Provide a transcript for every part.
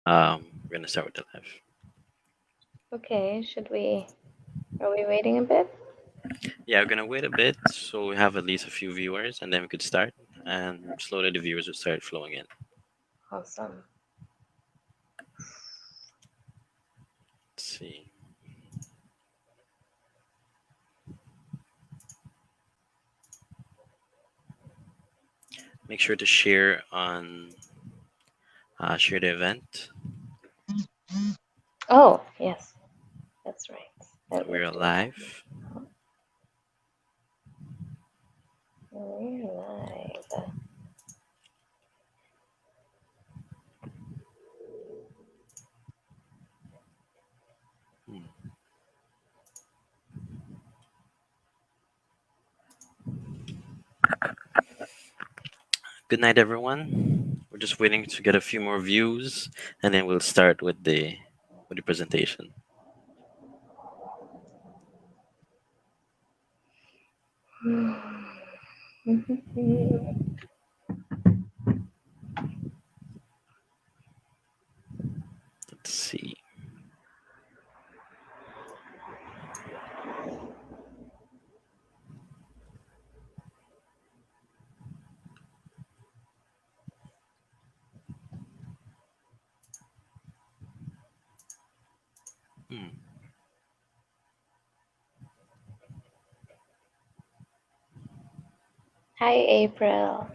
We're gonna start with the live. Okay, are we waiting a bit? Yeah, we're gonna wait a bit so we have at least a few viewers, and then we could start. And slowly the viewers will start flowing in. Awesome. Let's see. Make sure to share the event. Oh, yes, that's right. That we're We're doing live. that. We're live. Hmm. Good night, everyone. We're just waiting to get a few more views, and then we'll start with the presentation. Let's see. Hmm. Hi, April.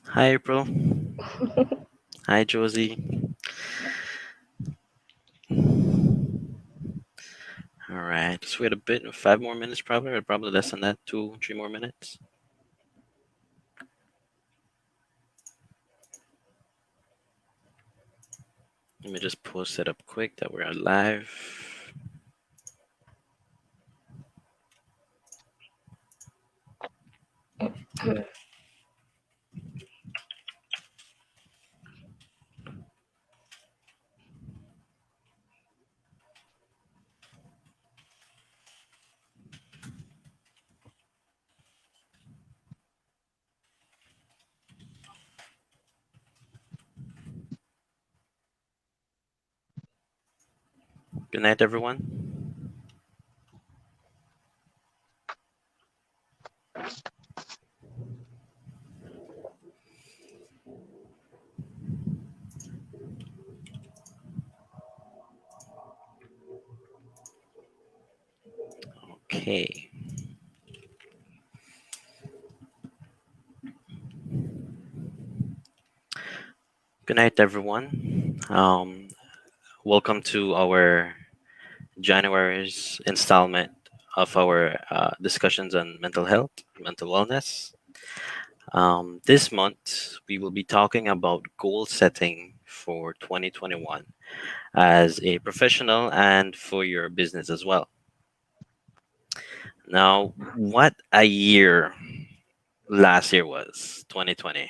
Hi, April. Hi, Josie. All right. Just wait a bit. 5 more minutes, probably, or probably less than that. 2, 3 more minutes. Let me just post it up quick that we're live. Good night, everyone. Okay. Good night, everyone. Welcome to our January's installment of our discussions on mental health, mental wellness. This month, we will be talking about goal setting for 2021 as a professional and for your business as well. Now, what a year last year was, 2020.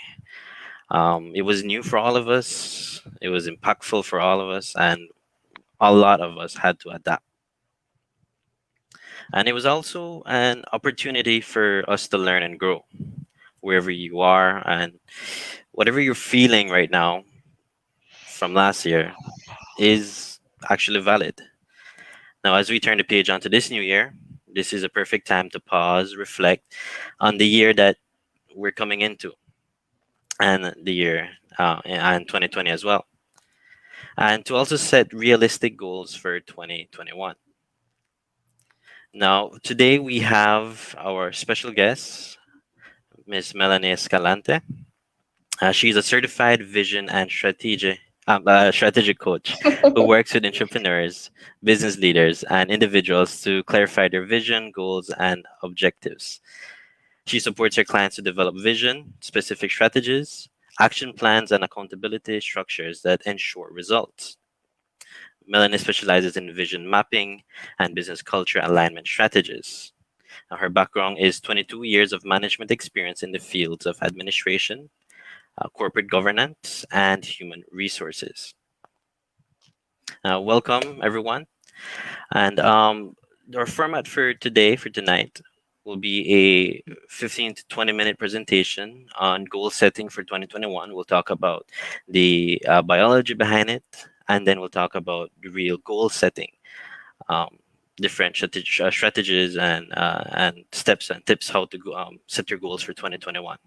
It was new for all of us, it was impactful for all of us, and a lot of us had to adapt. And it was also an opportunity for us to learn and grow wherever you are, and whatever you're feeling right now from last year is actually valid. Now, as we turn the page onto this new year, this is a perfect time to pause, reflect on the year that we're coming into, and the year and 2020 as well, and to also set realistic goals for 2021. Now, today we have our special guest, Miss Melanie Escalante. She's a certified vision and strategic coach who works with entrepreneurs, business leaders, and individuals to clarify their vision, goals, and objectives. She supports her clients to develop vision, specific strategies, action plans, and accountability structures that ensure results. Melanie specializes in vision mapping and business culture alignment strategies. Now, her background is 22 years of management experience in the fields of administration, corporate governance, and human resources. Welcome, everyone. And our format for today, for tonight, will be a 15 to 20-minute presentation on goal setting for 2021. We'll talk about the biology behind it, and then we'll talk about the real goal setting, um, different strategies and steps and tips how to set your goals for 2021.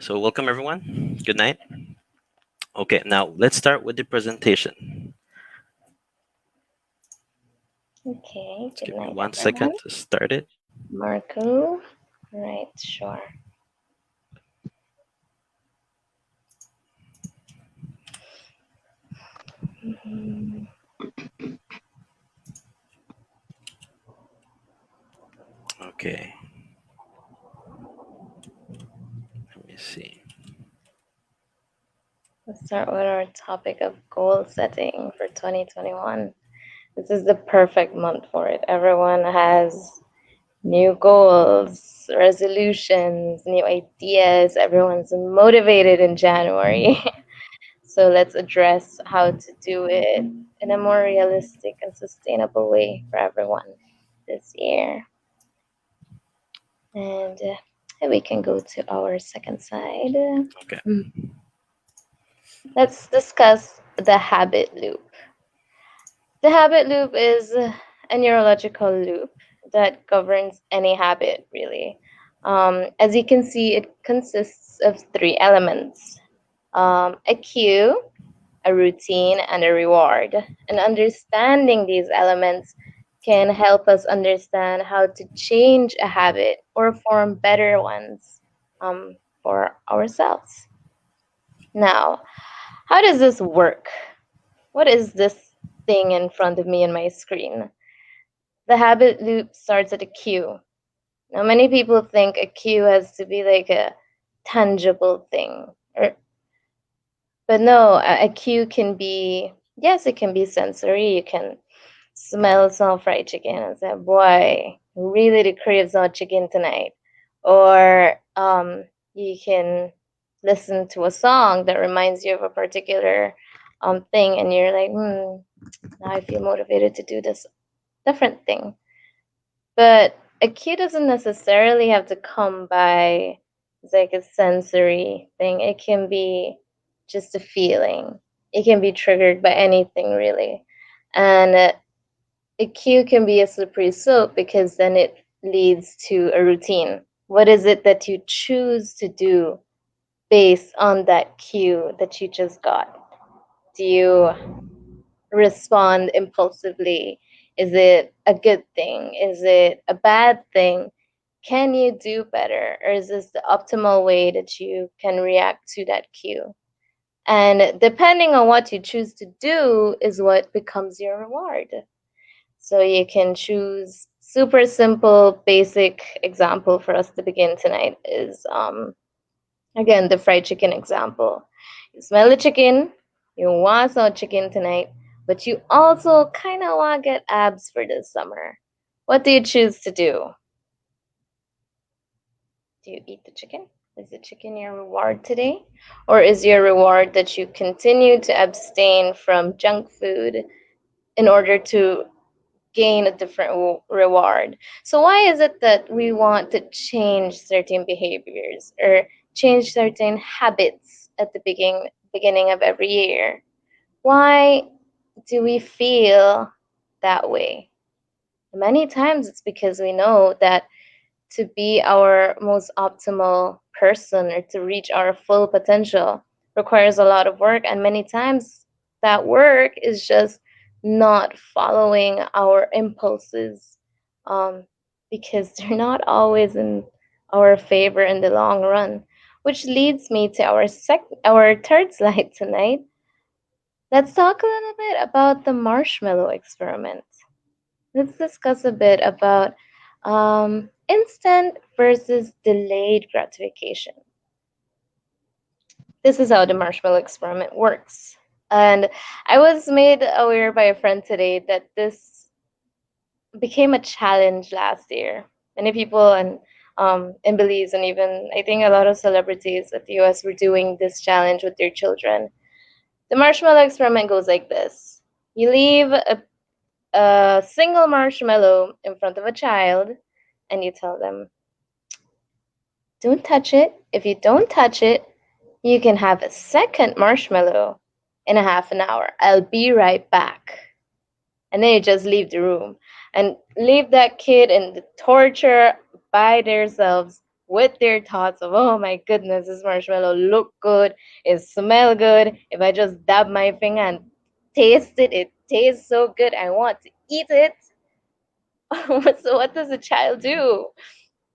So, welcome everyone. Good night. Okay, now let's start with the presentation. Okay, Just good give me night, one everyone. second to start it. Marco. Right, sure. Mhm. Okay, let me see. Let's start with our topic of goal setting for 2021. This is the perfect month for it. Everyone has new goals, resolutions, new ideas. Everyone's motivated in January. So let's address how to do it in a more realistic and sustainable way for everyone this year. And we can go to our second side. Okay. Let's discuss the habit loop. The habit loop is a neurological loop that governs any habit, really. As you can see, it consists of three elements: a cue, a routine, and a reward. And understanding these elements can help us understand how to change a habit or form better ones for ourselves. Now, how does this work? What is this thing in front of me on my screen? The habit loop starts at a cue. Now, many people think a cue has to be like a tangible thing, or but no, a cue can be, yes, it can be sensory. You can smell some fried chicken and say, boy, really the crave some chicken tonight. Or you can listen to a song that reminds you of a particular thing, and you're like, now I feel motivated to do this different thing. But a cue doesn't necessarily have to come by like a sensory thing. It can be just a feeling. It can be triggered by anything really. And a cue can be a slippery slope because then it leads to a routine. What is it that you choose to do based on that cue that you just got? Do you respond impulsively? Is it a good thing? Is it a bad thing? Can you do better? Or is this the optimal way that you can react to that cue? And depending on what you choose to do is what becomes your reward. So you can choose super simple, basic example for us to begin tonight is again the fried chicken example. You smell the chicken, you want some chicken tonight, but you also kind of want to get abs for this summer. What do you choose to do? Do you eat the chicken? Is the chicken your reward today? Or is your reward that you continue to abstain from junk food in order to gain a different reward? So, why is it that we want to change certain behaviors or change certain habits at the beginning of every year? Why do we feel that way? Many times it's because we know that to be our most optimal person or to reach our full potential requires a lot of work, and many times that work is just not following our impulses um, because they're not always in our favor in the long run, which leads me to our third slide tonight. Let's talk a little bit about the marshmallow experiment. Let's discuss a bit about instant versus delayed gratification. This is how the marshmallow experiment works. And I was made aware by a friend today that this became a challenge last year. Many people in Belize and even I think a lot of celebrities at the US were doing this challenge with their children. The marshmallow experiment goes like this: you leave a a single marshmallow in front of a child and you tell them, don't touch it. If you don't touch it, you can have a second marshmallow in a half an hour. I'll be right back. And then you just leave the room and leave that kid in the torture by themselves with their thoughts of, oh my goodness, this marshmallow look good, it smell good. If I just dab my finger and taste it, it tastes so good. I want to eat it. So what does a child do?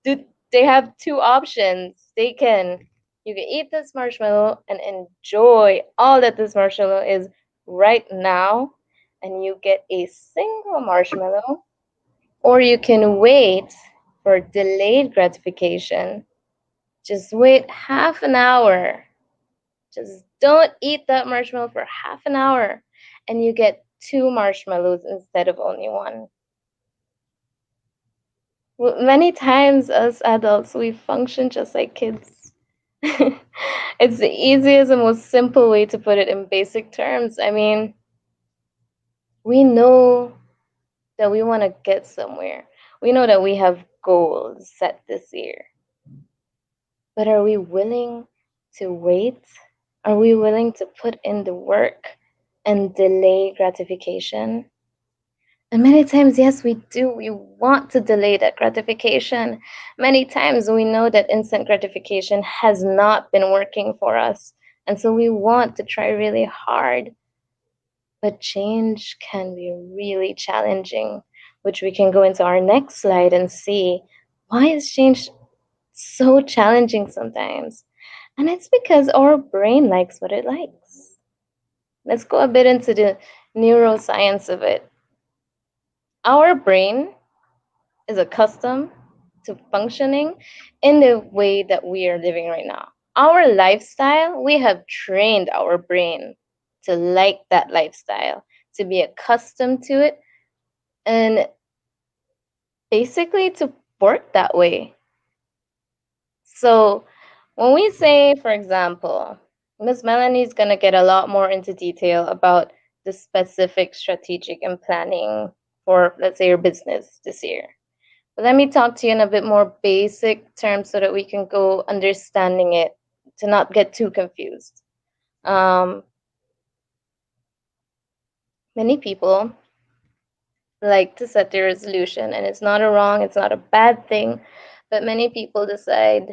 Do they have two options? You can eat this marshmallow and enjoy all that this marshmallow is right now, and you get a single marshmallow, or you can wait for delayed gratification. Just wait half an hour. Just don't eat that marshmallow for half an hour, and you get two marshmallows instead of only one. Many times, as adults, we function just like kids. It's the easiest and most simple way to put it in basic terms. I mean, we know that we want to get somewhere. We know that we have goals set this year. But are we willing to wait? Are we willing to put in the work and delay gratification? And many times, yes, we do. We want to delay that gratification. Many times, we know that instant gratification has not been working for us. And so we want to try really hard. But change can be really challenging, which we can go into our next slide and see why is change so challenging sometimes? And it's because our brain likes what it likes. Let's go a bit into the neuroscience of it. Our brain is accustomed to functioning in the way that we are living right now. Our lifestyle, we have trained our brain to like that lifestyle, to be accustomed to it, and basically to work that way. So when we say, for example, Miss Melanie's going to get a lot more into detail about the specific strategic and planning for, let's say, your business this year. But let me talk to you in a bit more basic terms so that we can go understanding it to not get too confused. Um, Many people like to set their resolution, and it's not a wrong, it's not a bad thing, but many people decide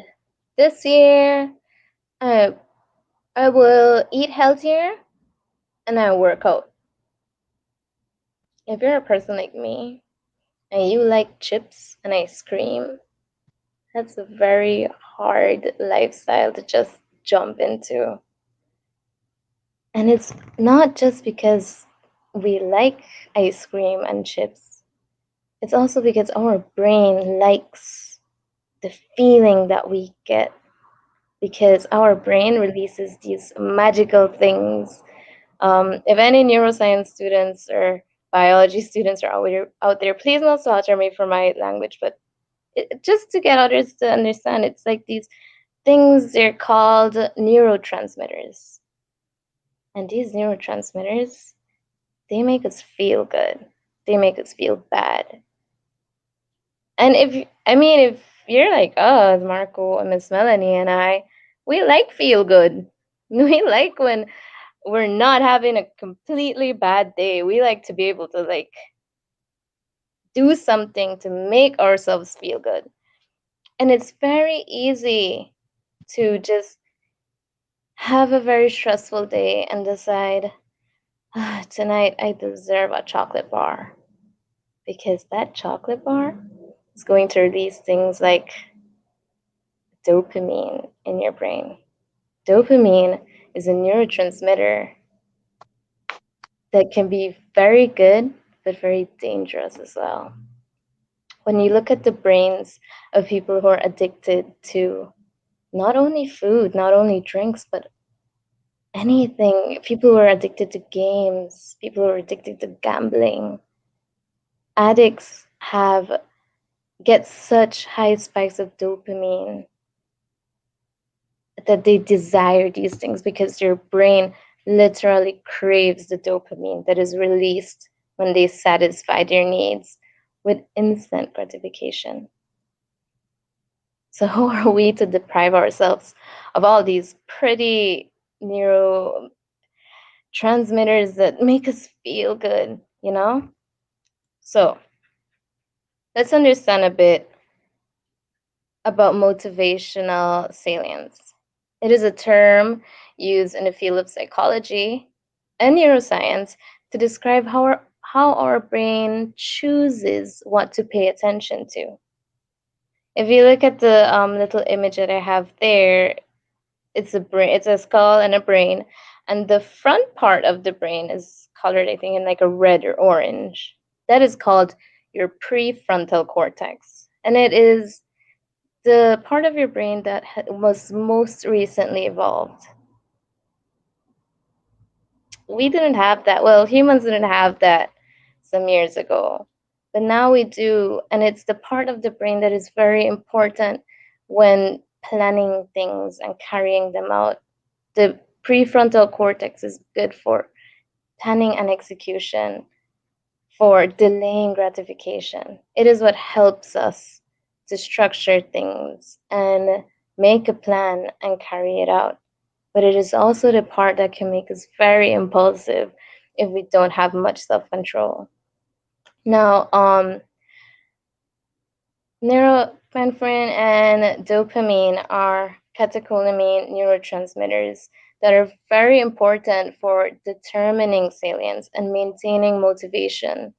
this year I, I will eat healthier and I work out. If you're a person like me and you like chips and ice cream, that's a very hard lifestyle to just jump into. And it's not just because we like ice cream and chips, it's also because our brain likes the feeling that we get because our brain releases these magical things. If any neuroscience students or biology students are out there, please not slaughter me for my language, but just to get others to understand, it's like these things, they're called neurotransmitters. And these neurotransmitters, they make us feel good. They make us feel bad. And if you're like us, Marco and Miss Melanie and I, we like feel good. We like when we're not having a completely bad day. We like to be able to like do something to make ourselves feel good. And it's very easy to just have a very stressful day and decide, tonight I deserve a chocolate bar because that chocolate bar is going to release things like dopamine in your brain. Dopamine is a neurotransmitter that can be very good but very dangerous as well. When you look at the brains of people who are addicted to not only food, not only drinks, but anything, people who are addicted to games, people who are addicted to gambling, addicts have get such high spikes of dopamine that they desire these things because their brain literally craves the dopamine that is released when they satisfy their needs with instant gratification. So, who are we to deprive ourselves of all these pretty neurotransmitters that make us feel good, you know? So, let's understand a bit about motivational salience. It is a term used in the field of psychology and neuroscience to describe how our brain chooses what to pay attention to. If you look at the little image that I have there, it's a brain, it's a skull and a brain, and the front part of the brain is colored, I think, in like a red or orange. That is called your prefrontal cortex, and it is the part of your brain that was most recently evolved. We didn't have that. Well, humans didn't have that some years ago, but now we do, and it's the part of the brain that is very important when planning things and carrying them out. The prefrontal cortex is good for planning and execution, for delaying gratification. It is what helps us to structure things and make a plan and carry it out. But it is also the part that can make us very impulsive if we don't have much self control. Now, norepinephrine and dopamine are catecholamine neurotransmitters that are very important for determining salience and maintaining motivation.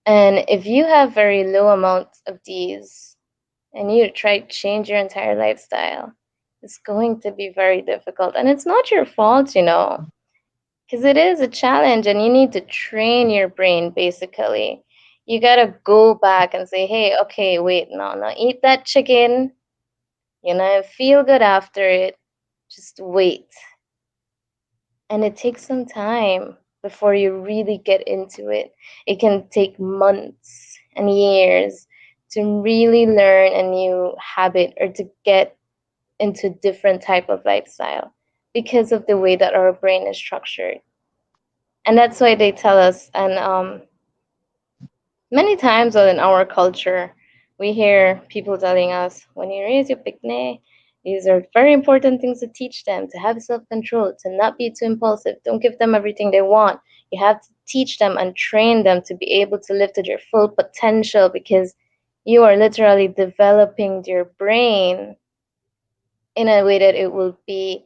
And if you have very low amounts of these and you try to change your entire lifestyle, it's going to be very difficult. And it's not your fault, because it is a challenge and you need to train your brain basically. You gotta go back and say, hey, okay, wait, no, no, eat that chicken, feel good after it. Just wait. And it takes some time before you really get into it. It can take months and years to really learn a new habit or to get into a different type of lifestyle because of the way that our brain is structured. And that's why they tell us, and many times in our culture, we hear people telling us, when you raise your picnic, these are very important things to teach them to have self control, to not be too impulsive. Don't give them everything they want. You have to teach them and train them to be able to live to their full potential because you are literally developing their brain in a way that it will be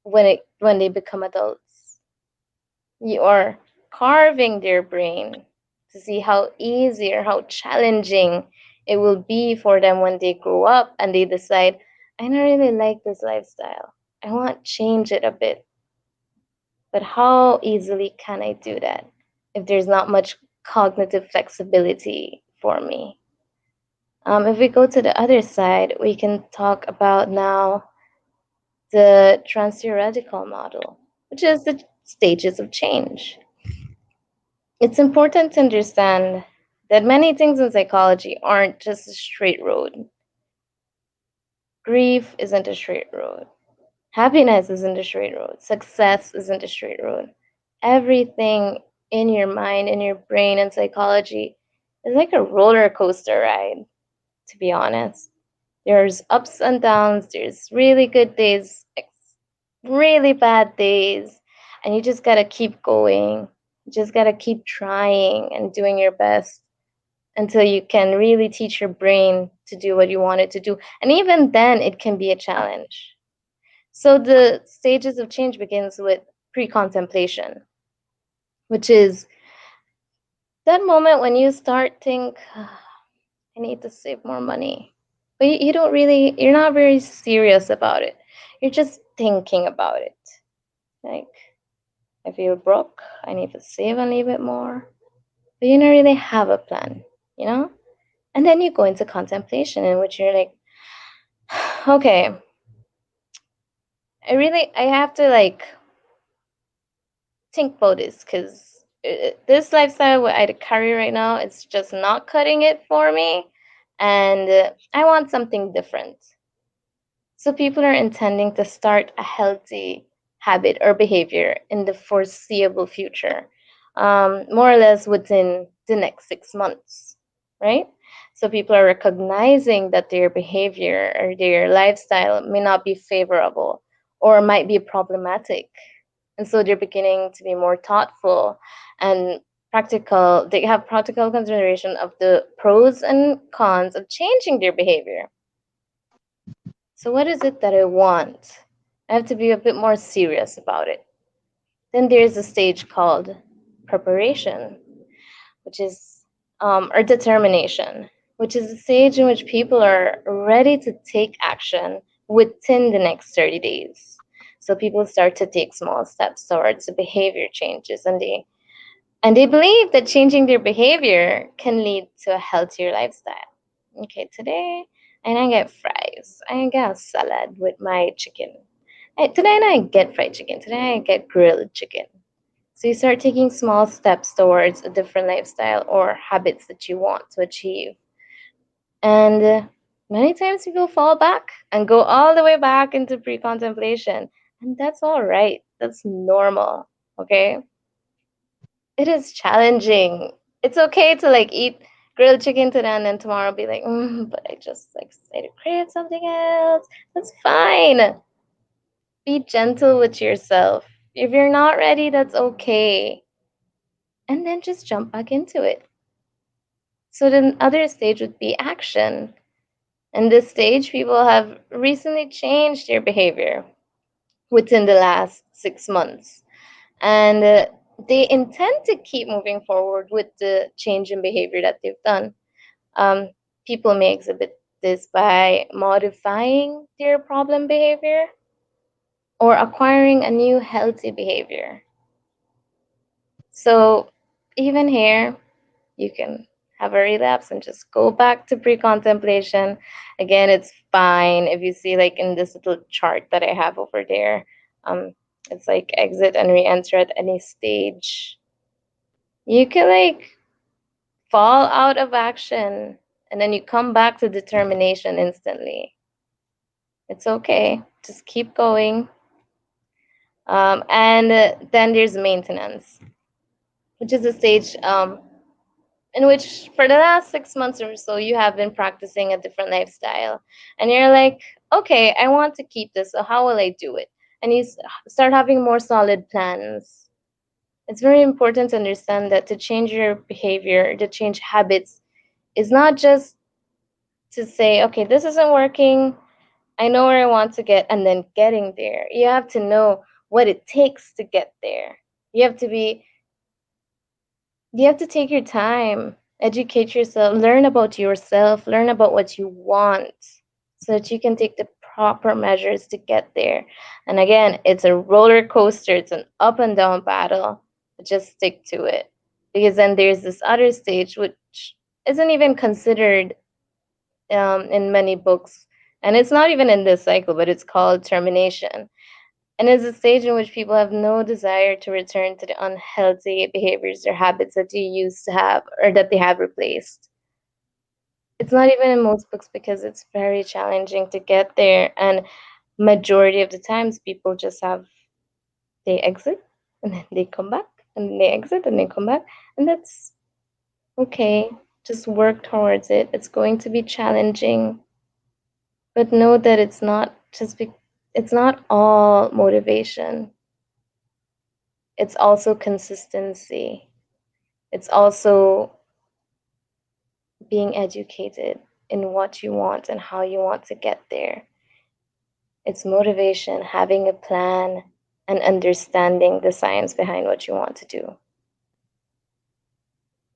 when they become adults. You are carving their brain to see how easy or how challenging it will be for them when they grow up and they decide, I don't really like this lifestyle. I want to change it a bit. But how easily can I do that if there's not much cognitive flexibility for me? If we go to the other side, we can talk about now the transtheoretical model, which is the stages of change. It's important to understand that many things in psychology aren't just a straight road. Grief isn't a straight road. Happiness isn't a straight road. Success isn't a straight road. Everything in your mind, in your brain, and psychology is like a roller coaster ride, to be honest. There's ups and downs, there's really good days, really bad days, and you just gotta keep going. You just gotta keep trying and doing your best until you can really teach your brain to do what you want it to do. And even then, it can be a challenge. So the stages of change begins with pre-contemplation, which is that moment when you start think, I need to save more money. But you don't really, you're not very serious about it. You're just thinking about it. Like, I feel broke, I need to save a little bit more. But you don't really have a plan, you know? And then you go into contemplation in which you're like, okay, I have to like think about this because this lifestyle what I carry right now, it's just not cutting it for me. And I want something different. So people are intending to start a healthy habit or behavior in the foreseeable future. more or less within the next 6 months, right? So people are recognizing that their behavior or their lifestyle may not be favorable or might be problematic. And so they're beginning to be more thoughtful and practical. They have practical consideration of the pros and cons of changing their behavior. So, what is it that I want? I have to be a bit more serious about it. Then there's a stage called preparation, which is, or determination, which is a stage in which people are ready to take action within the next 30 days. So people start to take small steps towards the behavior changes, and they believe that changing their behavior can lead to a healthier lifestyle. Okay, today I don't get fries. I get a salad with my chicken. Today I don't get fried chicken. Today I get grilled chicken. So you start taking small steps towards a different lifestyle or habits that you want to achieve. And many times people fall back and go all the way back into pre contemplation. And that's all right. That's normal. Okay. It is challenging. It's okay to like eat grilled chicken today and then tomorrow be like, but I just like decided to crave something else. That's fine. Be gentle with yourself. If you're not ready, that's okay. And then just jump back into it. So the other stage would be action. And this stage, people have recently changed their behavior within the last 6 months. And they intend to keep moving forward with the change in behavior that they've done. Um, People may exhibit this by modifying their problem behavior or acquiring a new healthy behavior. So even here, you can have a relapse and just go back to pre-contemplation. Again, it's fine if you see like in this little chart that I have over there. It's like exit and re-enter at any stage. You can like fall out of action and then you come back to determination instantly. It's okay. Just keep going. And then there's maintenance, which is a stage in which for the last 6 months or so you have been practicing a different lifestyle and you're like, okay, I want to keep this, so how will I do it? And you start having more solid plans. It's very important to understand that to change your behavior, to change habits, is not just to say, okay, this isn't working, I know where I want to get, and then getting there. You have to know what it takes to get there. You have to be You have to take your time, educate yourself, learn about yourself, learn about what you want so that you can take the proper measures to get there. And again, it's a roller coaster, it's an up and down battle. But just stick to it. Because then there's this other stage which isn't even considered in many books. And it's not even in this cycle, but it's called termination. And it's a stage in which people have no desire to return to the unhealthy behaviors or habits that you used to have or that they have replaced. It's not even in most books because it's very challenging to get there. And majority of the times people just have, they exit and then they come back and then they exit and they come back. And that's okay. Just work towards it. It's going to be challenging. But know that it's not all motivation. It's also consistency. It's also being educated in what you want and how you want to get there. It's motivation, having a plan, and understanding the science behind what you want to do.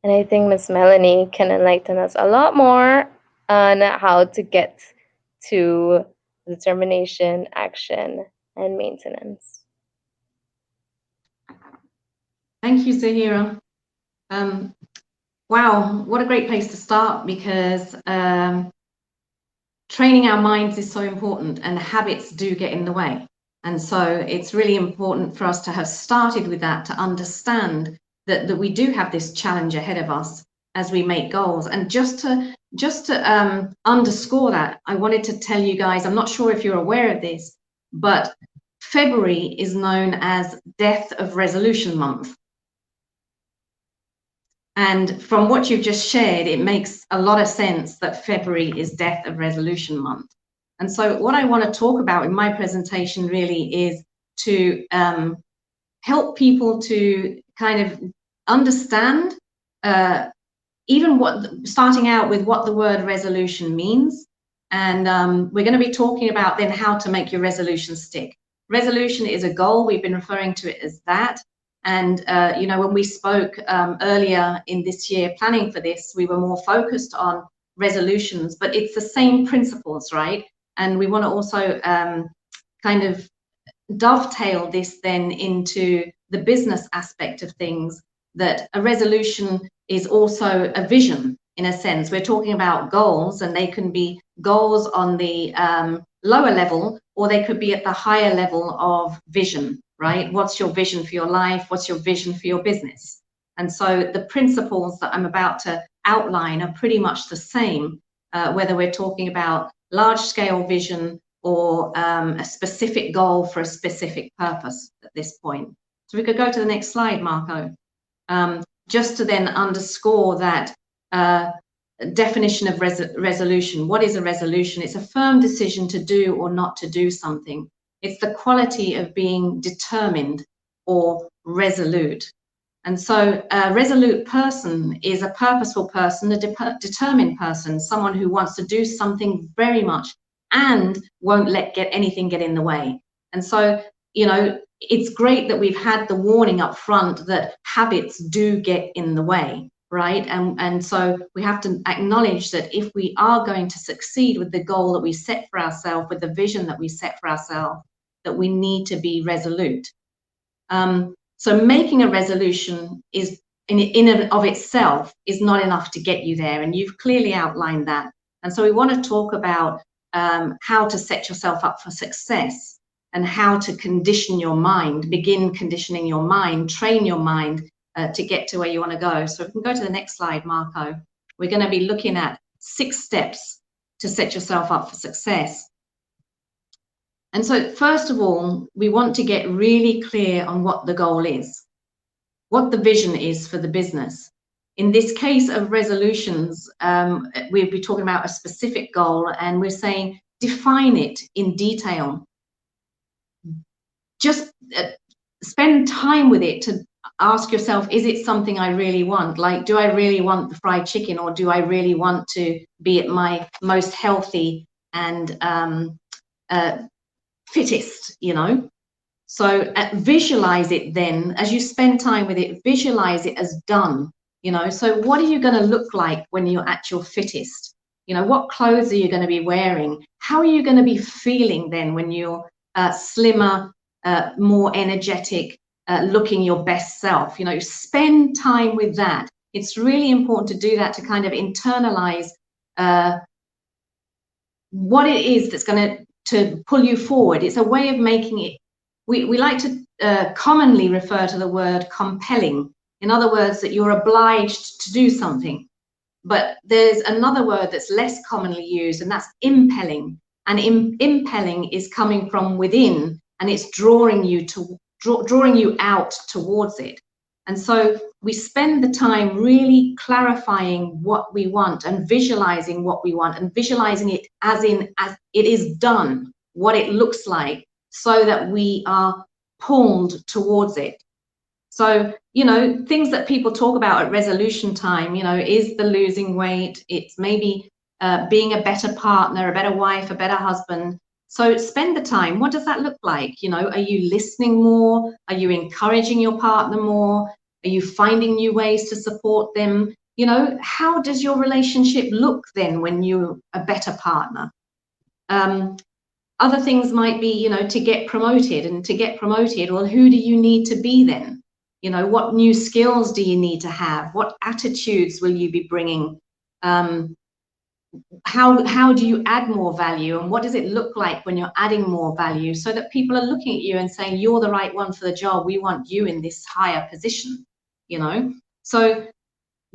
And I think Miss Melanie can enlighten us a lot more on how to get to determination, action, and maintenance. Thank you, Zahira. Um, wow, what a great place to start, because training our minds is so important and habits do get in the way. And so it's really important for us to have started with that, to understand that we do have this challenge ahead of us as we make goals. And just to underscore that, I wanted to tell you guys, I'm not sure if you're aware of this, but February is known as Death of Resolution Month. And from what you've just shared, it makes a lot of sense that February is Death of Resolution Month. And so what I want to talk about in my presentation really is to help people to kind of understand even starting out with what the word resolution means. And we're going to be talking about then how to make your resolution stick. Resolution is a goal. We've been referring to it as that. And, you know, when we spoke earlier in this year planning for this, we were more focused on resolutions, but it's the same principles, right? And we want to also kind of dovetail this then into the business aspect of things, that a resolution is also a vision. In a sense, we're talking about goals, and they can be goals on the lower level, or they could be at the higher level of vision, right? What's your vision for your life? What's your vision for your business? And so the principles that I'm about to outline are pretty much the same, whether we're talking about large scale vision or a specific goal for a specific purpose at this point. So we could go to the next slide, Marco, just to then underscore that definition of resolution. What is a resolution? It's a firm decision to do or not to do something. It's the quality of being determined or resolute. And so a resolute person is a purposeful person, a determined person, someone who wants to do something very much and won't let anything get in the way. And so, you know, it's great that we've had the warning up front that habits do get in the way, right? And so we have to acknowledge that if we are going to succeed with the goal that we set for ourselves, with the vision that we set for ourselves, that we need to be resolute. So making a resolution is in and of itself is not enough to get you there, and you've clearly outlined that. And so we want to talk about how to set yourself up for success and how to condition your mind, begin conditioning your mind, train your mind to get to where you want to go. So if we can go to the next slide, Marco. We're going to be looking at 6 steps to set yourself up for success. And so first of all, we want to get really clear on what the goal is, what the vision is for the business. In this case of resolutions, we'll be talking about a specific goal, and we're saying define it in detail. Just spend time with it to ask yourself, is it something I really want? Like, do I really want the fried chicken, or do I really want to be at my most healthy and fittest, you know? So visualize it then, as you spend time with it, visualize it as done, you know? So what are you going to look like when you're at your fittest? You know, what clothes are you going to be wearing? How are you going to be feeling then when you're slimmer, more energetic, looking your best self? You know, spend time with that. It's really important to do that, to kind of internalize what it is that's going to pull you forward. It's a way of making it, we like to commonly refer to the word compelling. In other words, that you're obliged to do something. But there's another word that's less commonly used, and that's impelling. And impelling is coming from within, and it's drawing you out towards it. And so we spend the time really clarifying what we want and visualizing what we want, and visualizing it as it is done, what it looks like, so that we are pulled towards it. So, you know, things that people talk about at resolution time, you know, is the losing weight, it's maybe being a better partner, a better wife, a better husband. So spend the time. What does that look like? You know, are you listening more? Are you encouraging your partner more? Are you finding new ways to support them? You know, how does your relationship look then when you're a better partner? Other things might be, you know, to get promoted, and to get promoted, well, who do you need to be then? You know, what new skills do you need to have? What attitudes will you be bringing? How do you add more value, and what does it look like when you're adding more value, so that people are looking at you and saying, you're the right one for the job, we want you in this higher position, you know? So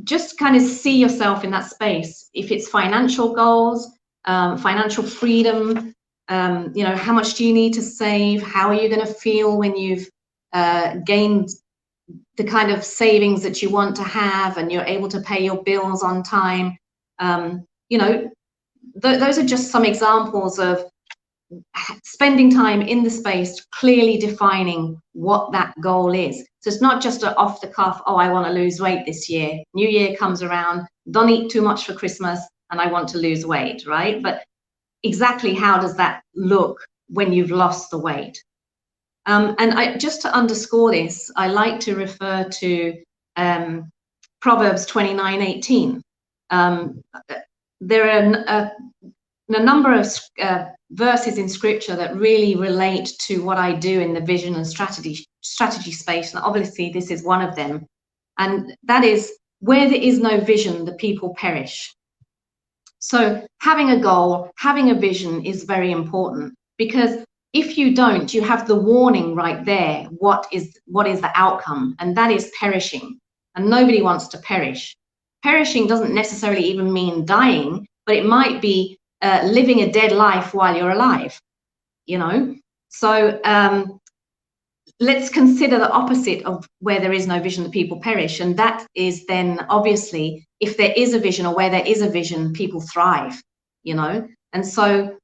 just kind of see yourself in that space. If it's financial goals, financial freedom, you know, how much do you need to save? How are you going to feel when you've gained the kind of savings that you want to have, and you're able to pay your bills on time. You know, those are just some examples of spending time in the space, clearly defining what that goal is. So it's not just an off the cuff, oh, I want to lose weight this year. New Year comes around, don't eat too much for Christmas, and I want to lose weight, right? But exactly how does that look when you've lost the weight? And just to underscore this, I like to refer to Proverbs 29:18. There are a number of verses in scripture that really relate to what I do in the vision and strategy space, and obviously this is one of them. And that is, where there is no vision, the people perish. So having a goal, having a vision is very important, because if you don't, you have the warning right there. What is the outcome? And that is perishing. And nobody wants to perish. Perishing doesn't necessarily even mean dying, but it might be living a dead life while you're alive, you know? So let's consider the opposite of where there is no vision, the people perish. And that is then obviously, if there is a vision, or where there is a vision, people thrive, you know? And so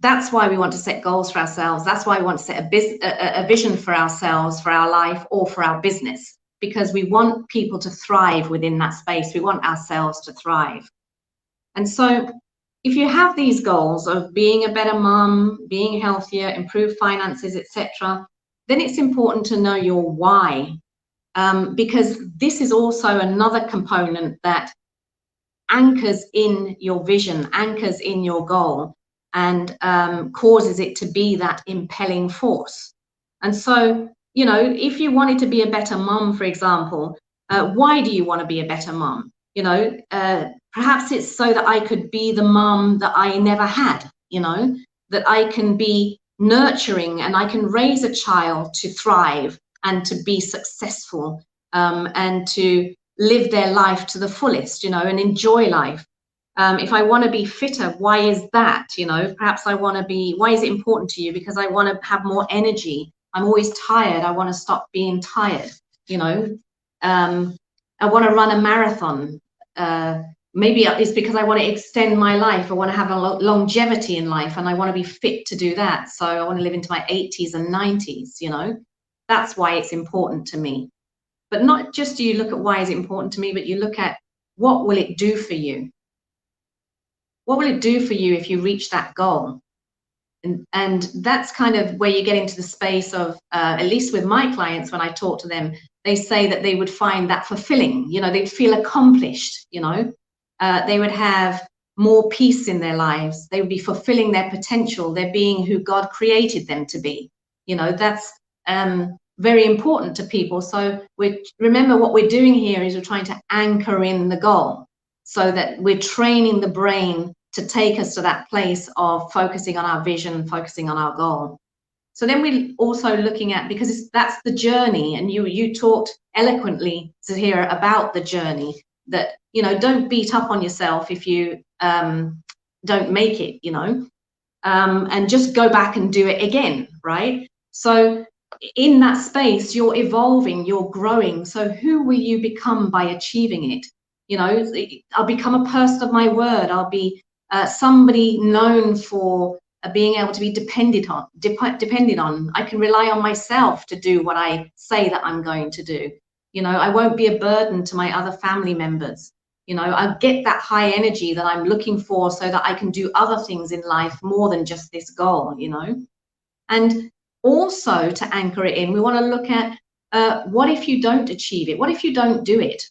that's why we want to set goals for ourselves. That's why we want to set a vision for ourselves, for our life, or for our business, because we want people to thrive within that space. We want ourselves to thrive. And so if you have these goals of being a better mum, being healthier, improve finances, etc., then it's important to know your why, because this is also another component that anchors in your vision, anchors in your goal, and causes it to be that impelling force. And so, you know, if you wanted to be a better mum, for example, why do you want to be a better mum? You know, perhaps it's so that I could be the mum that I never had, you know, that I can be nurturing and I can raise a child to thrive and to be successful, and to live their life to the fullest, you know, and enjoy life. If I want to be fitter, why is that? You know, perhaps I want to be, why is it important to you? Because I want to have more energy. I'm always tired. I want to stop being tired, you know. I want to run a marathon. Maybe it's because I want to extend my life. I want to have a longevity in life, and I want to be fit to do that. So I want to live into my 80s and 90s, you know. That's why it's important to me. But not just do you look at why is it important to me, but you look at what will it do for you? What will it do for you if you reach that goal? And that's kind of where you get into the space of, at least with my clients, when I talk to them, they say that they would find that fulfilling, you know, they'd feel accomplished, you know, they would have more peace in their lives. They would be fulfilling their potential. They're being who God created them to be. You know, that's very important to people. So remember what we're doing here is we're trying to anchor in the goal, so that we're training the brain to take us to that place of focusing on our vision, focusing on our goal. So then we're also looking at, because that's the journey, and you talked eloquently to hear about the journey, that, you know, don't beat up on yourself if you don't make it, you know, and just go back and do it again, right? So in that space, you're evolving, you're growing. So who will you become by achieving it? You know, I'll become a person of my word. I'll be somebody known for being able to be depended on. I can rely on myself to do what I say that I'm going to do. You know, I won't be a burden to my other family members. You know, I'll get that high energy that I'm looking for, so that I can do other things in life more than just this goal, you know. And also, to anchor it in, we want to look at what if you don't achieve it? What if you don't do it?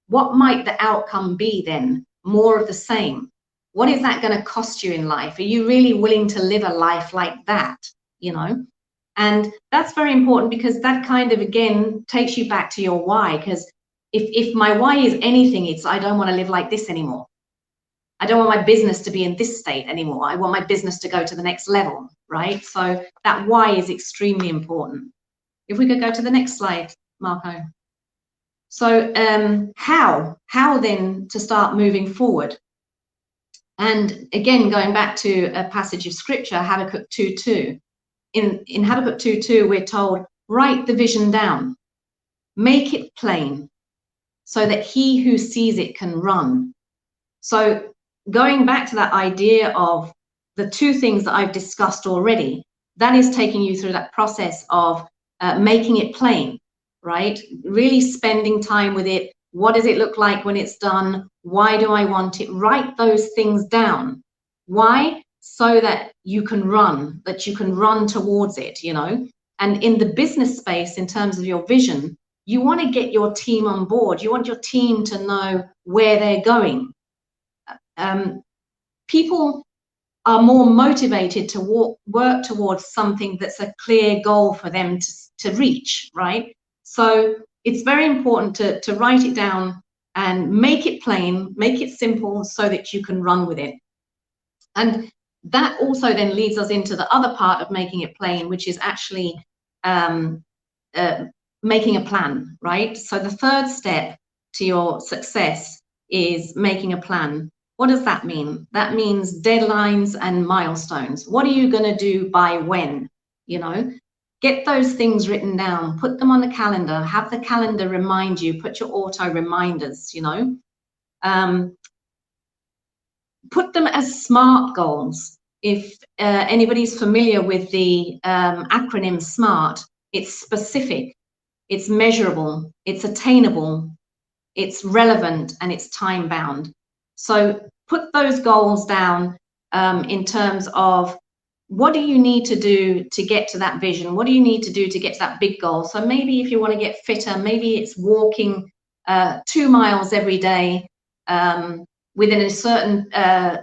What might the outcome be then? More of the same. What is that going to cost you in life? Are you really willing to live a life like that? You know, and that's very important, because that kind of, again, takes you back to your why. Because if my why is anything, it's I don't want to live like this anymore. I don't want my business to be in this state anymore. I want my business to go to the next level, right? So that why is extremely important. If we could go to the next slide, Marco. So how then to start moving forward? And again, going back to a passage of scripture, Habakkuk 2:2. In Habakkuk 2:2, we're told, write the vision down. make it plain so that he who sees it can run. So going back to that idea of the two things that I've discussed already, that is taking you through that process of making it plain, right? Really spending time with it. What does it look like when it's done? Why do I want it? Write those things down. Why? So that you can run towards it, you know? And in the business space, in terms of your vision, you want to get your team on board. You want your team to know where they're going. People are more motivated to work towards something that's a clear goal for them to reach, right? So it's very important to write it down and make it plain, make it simple so that you can run with it. And that also then leads us into the other part of making it plain, which is actually making a plan, right? So the third step to your success is making a plan. What does that mean? That means deadlines and milestones. What are you going to do by when? You know, get those things written down, put them on the calendar, have the calendar remind you, put your auto reminders, you know, put them as SMART goals. If anybody's familiar with the acronym SMART, it's specific, it's measurable, it's attainable, it's relevant, and it's time bound. So put those goals down in terms of what do you need to do to get to that vision? What do you need to do to get to that big goal? So maybe if you want to get fitter, maybe it's walking 2 miles every day within a certain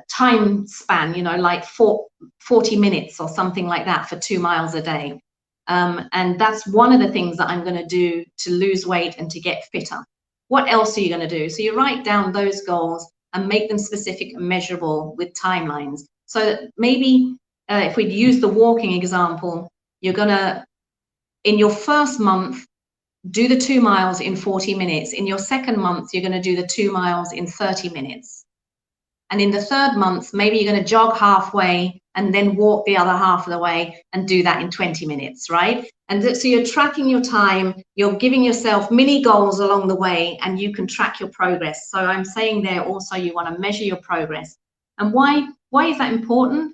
time span, you know, like 40 minutes or something like that for 2 miles a day. And that's one of the things that I'm going to do to lose weight and to get fitter. What else are you going to do? So you write down those goals and make them specific and measurable with timelines. So that maybe if we'd use the walking example, you're going to, in your first month, do the 2 miles in 40 minutes. In your second month, you're going to do the 2 miles in 30 minutes. And in the third month, maybe you're going to jog halfway and then walk the other half of the way and do that in 20 minutes, right? And so you're tracking your time, you're giving yourself mini goals along the way, and you can track your progress. So I'm saying there also you want to measure your progress. And why is that important?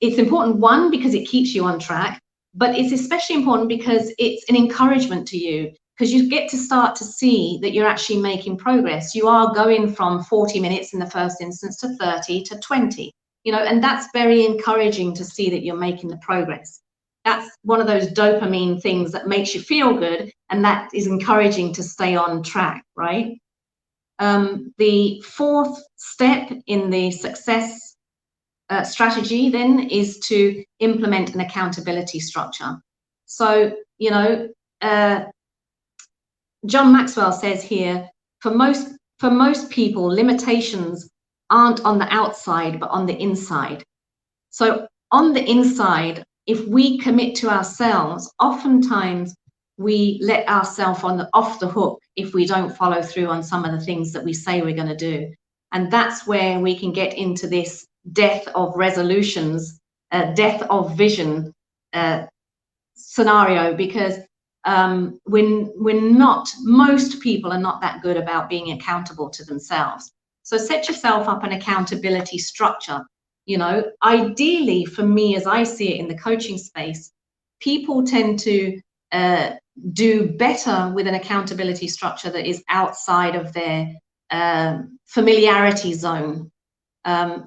It's important, one, because it keeps you on track, but it's especially important because it's an encouragement to you, because you get to start to see that you're actually making progress. You are going from 40 minutes in the first instance to 30 to 20, you know, and that's very encouraging to see that you're making the progress. That's one of those dopamine things that makes you feel good, and that is encouraging to stay on track, right? The fourth step in the success strategy then is to implement an accountability structure. So, you know, John Maxwell says here, for most people, limitations aren't on the outside, but on the inside. So on the inside, if we commit to ourselves, oftentimes we let ourselves off the hook if we don't follow through on some of the things that we say we're going to do. And that's where we can get into this death of resolutions, death of vision scenario, because most people are not that good about being accountable to themselves. So set yourself up an accountability structure. You know, ideally for me, as I see it in the coaching space, people tend to do better with an accountability structure that is outside of their familiarity zone.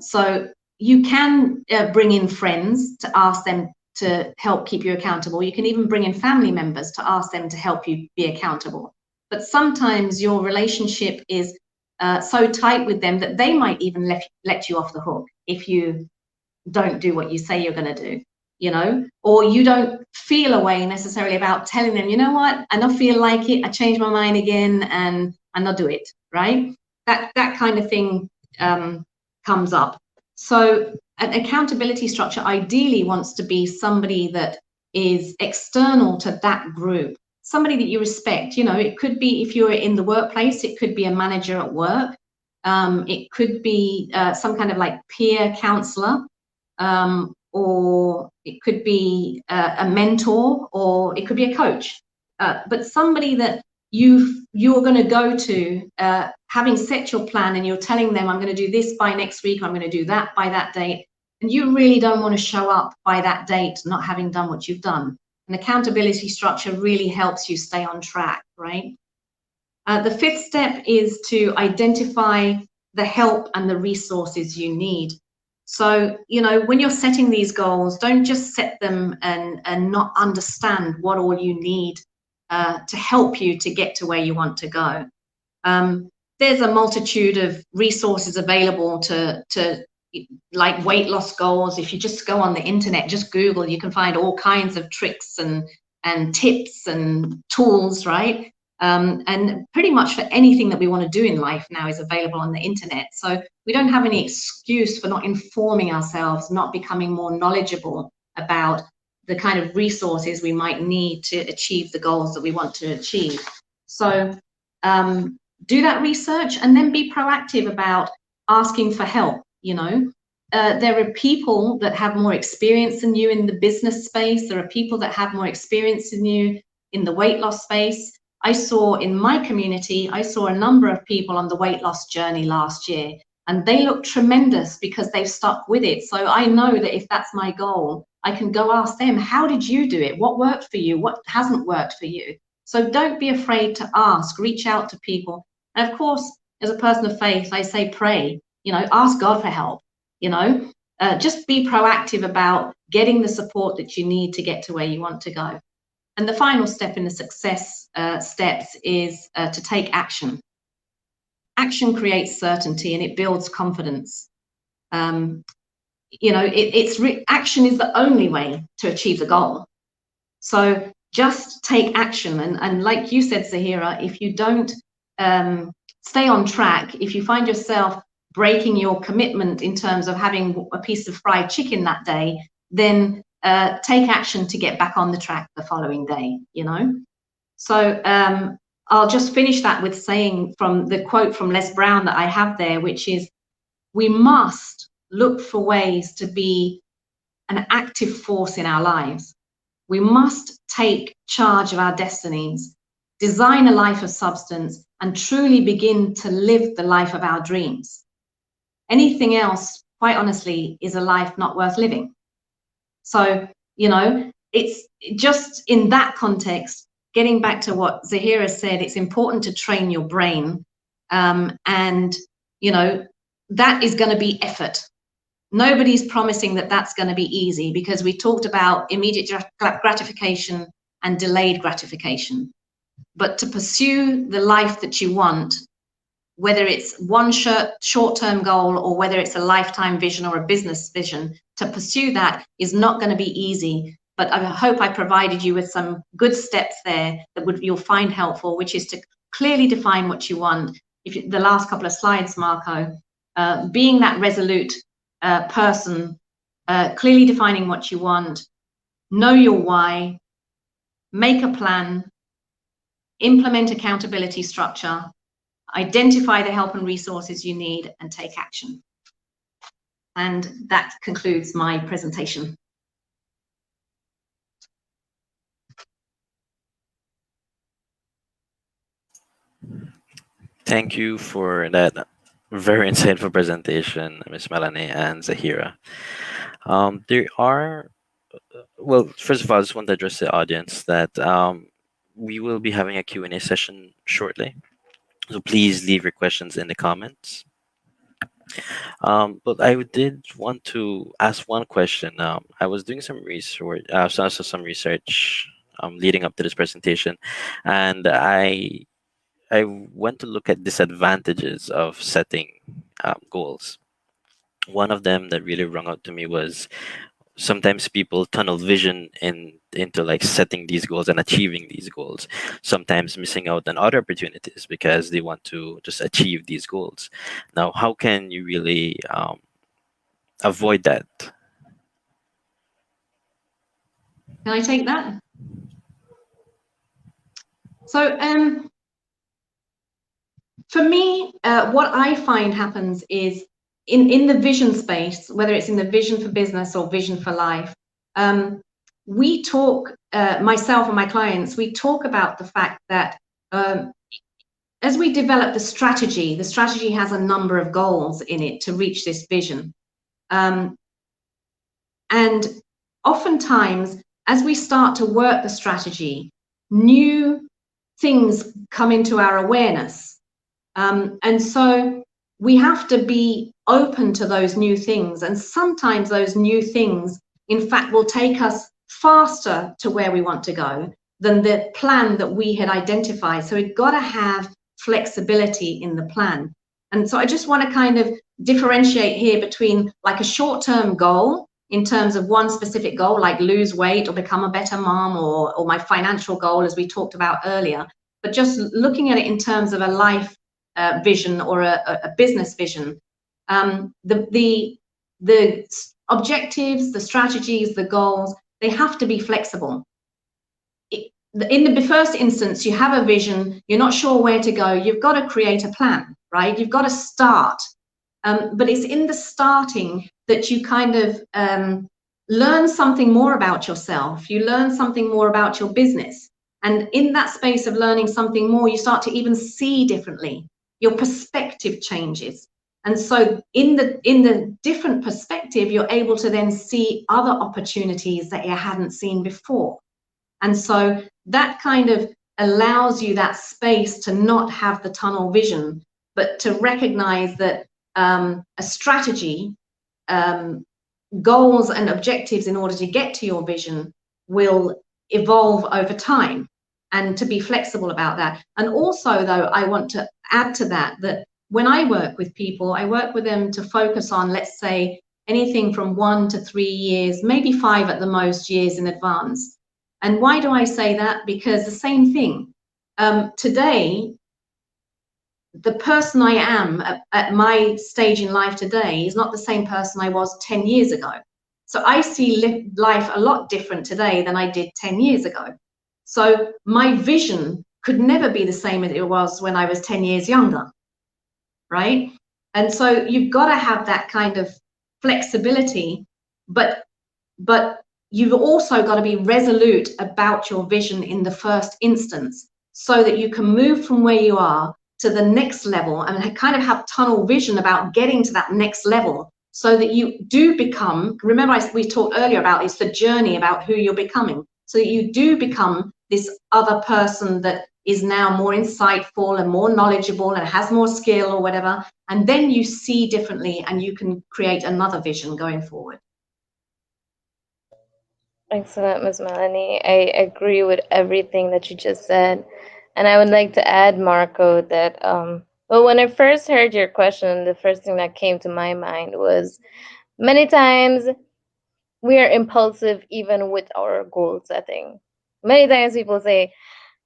So you can bring in friends to ask them to help keep you accountable. You can even bring in family members to ask them to help you be accountable. But sometimes your relationship is so tight with them that they might even let you off the hook if you don't do what you say you're going to do, you know, or you don't feel a way necessarily about telling them, you know what, I don't feel like it, I changed my mind again and I'll do it, right? That kind of thing comes up. So an accountability structure ideally wants to be somebody that is external to that group, somebody that you respect. You know, it could be, if you're in the workplace, it could be a manager at work. It could be some kind of like peer counselor, or it could be a mentor, or it could be a coach. but somebody that you're going to go to, having set your plan, and you're telling them, I'm going to do this by next week, I'm going to do that by that date, and you really don't want to show up by that date not having done what you've done. An accountability structure really helps you stay on track, right? The fifth step is to identify the help and the resources you need. So, you know, when you're setting these goals, don't just set them and not understand what all you need to help you to get to where you want to go. There's a multitude of resources available to like weight loss goals. If you just go on the internet, just Google, you can find all kinds of tricks and tips and tools, right? And pretty much for anything that we want to do in life now is available on the internet. So we don't have any excuse for not informing ourselves, not becoming more knowledgeable about the kind of resources we might need to achieve the goals that we want to achieve. So do that research and then be proactive about asking for help. You know, there are people that have more experience than you in the business space. There are people that have more experience than you in the weight loss space. I saw in my community, I saw a number of people on the weight loss journey last year, and they look tremendous because they've stuck with it. So I know that if that's my goal, I can go ask them, how did you do it? What worked for you? What hasn't worked for you? So don't be afraid to ask, reach out to people. And of course, as a person of faith, I say pray, you know, ask God for help, you know, just be proactive about getting the support that you need to get to where you want to go. And the final step in the success steps is to take action. Action creates certainty and it builds confidence. You know, action is the only way to achieve the goal. So just take action. And like you said, Zahira, if you don't stay on track, if you find yourself breaking your commitment in terms of having a piece of fried chicken that day, then take action to get back on the track the following day, you know. So I'll just finish that with saying from the quote from Les Brown that I have there, which is, we must look for ways to be an active force in our lives. We must take charge of our destinies, design a life of substance, and truly begin to live the life of our dreams. Anything else, quite honestly, is a life not worth living. So, you know, it's just in that context, getting back to what Zahira said, it's important to train your brain. And, you know, that is going to be effort. Nobody's promising that that's going to be easy, because we talked about immediate gratification and delayed gratification. But to pursue the life that you want, whether it's one short-term goal or whether it's a lifetime vision or a business vision, to pursue that is not going to be easy. But I hope I provided you with some good steps there that you'll find helpful, which is to clearly define what you want. The last couple of slides, Marco, being that resolute person, clearly defining what you want, know your why, make a plan, implement accountability structure, identify the help and resources you need, and take action. And that concludes my presentation. Thank you for that very insightful presentation, Ms. Melanie and Zahira. There are, well, first of all, I just want to address the audience that we will be having a Q&A session shortly. So please leave your questions in the comments. But I did want to ask one question. I was doing some research, some research leading up to this presentation, and I went to look at disadvantages of setting goals. One of them that really rung out to me was sometimes people tunnel vision into like setting these goals and achieving these goals, sometimes missing out on other opportunities because they want to just achieve these goals. Now, how can you really avoid that? Can I take that? So for me, what I find happens is in the vision space, whether it's in the vision for business or vision for life, we talk, myself and my clients, we talk about the fact that um, as we develop the strategy has a number of goals in it to reach this vision. Um, and oftentimes, as we start to work the strategy, new things come into our awareness. And so we have to be open to those new things. And sometimes those new things, in fact, will take us faster to where we want to go than the plan that we had identified. So we've got to have flexibility in the plan. And so I just want to kind of differentiate here between like a short-term goal in terms of one specific goal, like lose weight or become a better mom, or my financial goal, as we talked about earlier, but just looking at it in terms of a life vision or a business vision. The objectives, the strategies, the goals, they have to be flexible. In the first instance, you have a vision, you're not sure where to go, you've got to create a plan, right? You've got to start. But it's in the starting that you kind of learn something more about yourself, you learn something more about your business. And in that space of learning something more, you start to even see differently. Your perspective changes. And so in the different perspective, you're able to then see other opportunities that you hadn't seen before. And so that kind of allows you that space to not have the tunnel vision, but to recognize that a strategy, goals and objectives in order to get to your vision will evolve over time, and to be flexible about that. And also, though, I want to add to that, that when I work with people, I work with them to focus on, let's say, anything from 1 to 3 years, maybe 5 at the most years in advance. And why do I say that? Because the same thing. Today, the person I am at my stage in life today is not the same person I was 10 years ago. So I see life a lot different today than I did 10 years ago. So my vision could never be the same as it was when I was 10 years younger, right? And so you've got to have that kind of flexibility, but you've also got to be resolute about your vision in the first instance, so that you can move from where you are to the next level and kind of have tunnel vision about getting to that next level, so that you do become, remember we talked earlier about it's the journey about who you're becoming, so that you do become this other person that is now more insightful and more knowledgeable and has more skill or whatever, and then you see differently and you can create another vision going forward. Excellent, Miss Melanie. I agree with everything that you just said. And I would like to add, Marco, that well, when I first heard your question, the first thing that came to my mind was many times we are impulsive even with our goal setting. Many times people say,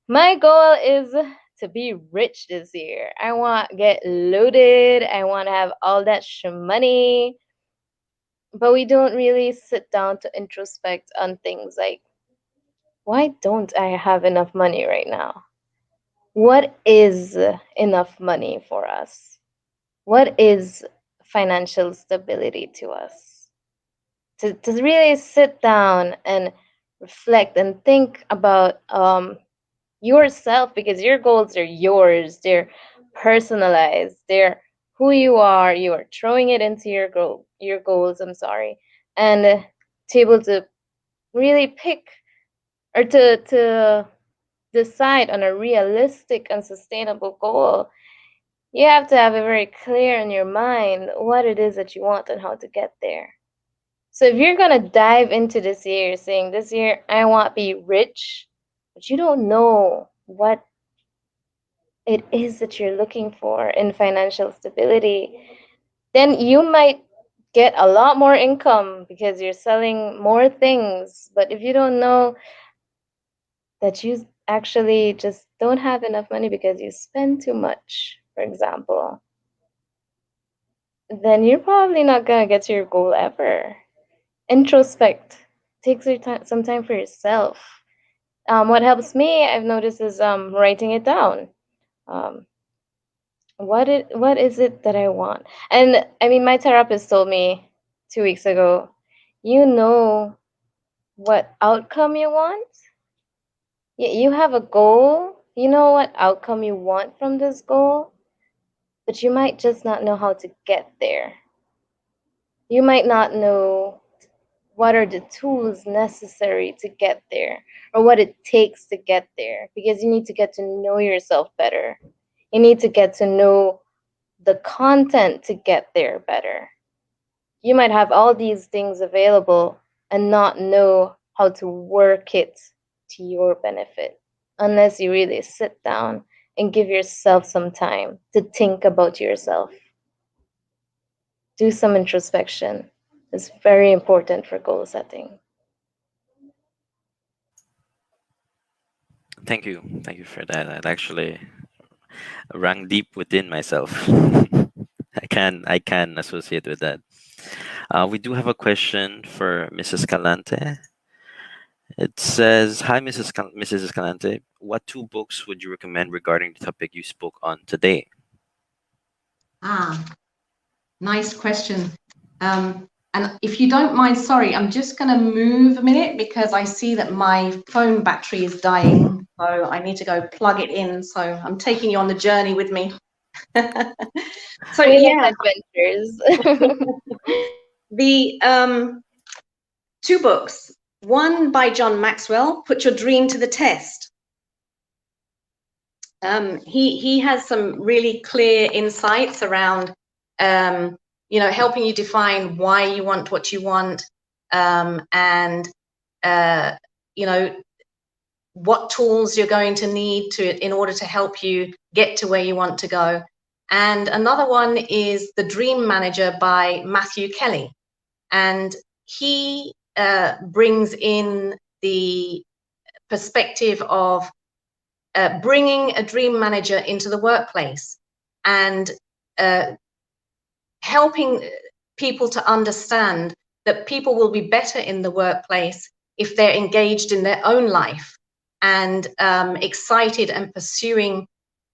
my goal is to be rich this year. I want to get loaded. I want to have all that money. But we don't really sit down to introspect on things like, why don't I have enough money right now? What is enough money for us? What is financial stability to us? To really sit down and reflect and think about yourself, because your goals are yours, they're personalized, they're who you are. You are throwing it into your goals, I'm sorry, and to able to really pick or to decide on a realistic and sustainable goal, you have to have it very clear in your mind what it is that you want and how to get there. So if you're gonna dive into this year saying this year I want to be rich, but you don't know what it is that you're looking for in financial stability, then you might get a lot more income because you're selling more things. But if you don't know that you actually just don't have enough money because you spend too much, for example, then you're probably not gonna get to your goal ever. Introspect. Take your time, some time for yourself. What helps me, I've noticed, is writing it down. Um, what is it that I want? And I mean, my therapist told me 2 weeks ago, you know what outcome you want. You have a goal. You know what outcome you want from this goal, but you might just not know how to get there. You might not know what are the tools necessary to get there or what it takes to get there because you need to get to know yourself better. You need to get to know the content to get there better. You might have all these things available and not know how to work it to your benefit unless you really sit down and give yourself some time to think about yourself. Do some introspection. It's very important for goal setting. Thank you for that. It actually rang deep within myself. I can associate with that. We do have a question for Mrs. Calante. It says, "Hi, Mrs. Escalante. What two books would you recommend regarding the topic you spoke on today?" Ah, nice question. And if you don't mind, sorry, I'm just going to move a minute because I see that my phone battery is dying. So I need to go plug it in. So I'm taking you on the journey with me. So We love yeah, adventures. the two books. One by John Maxwell, Put Your Dream to the Test. He has some really clear insights around helping you define why you want what you want, and uh, you know what tools you're going to need to in order to help you get to where you want to go. And another one is The Dream Manager by Matthew Kelly, and he brings in the perspective of bringing a dream manager into the workplace and uh, helping people to understand that people will be better in the workplace if they're engaged in their own life and excited and pursuing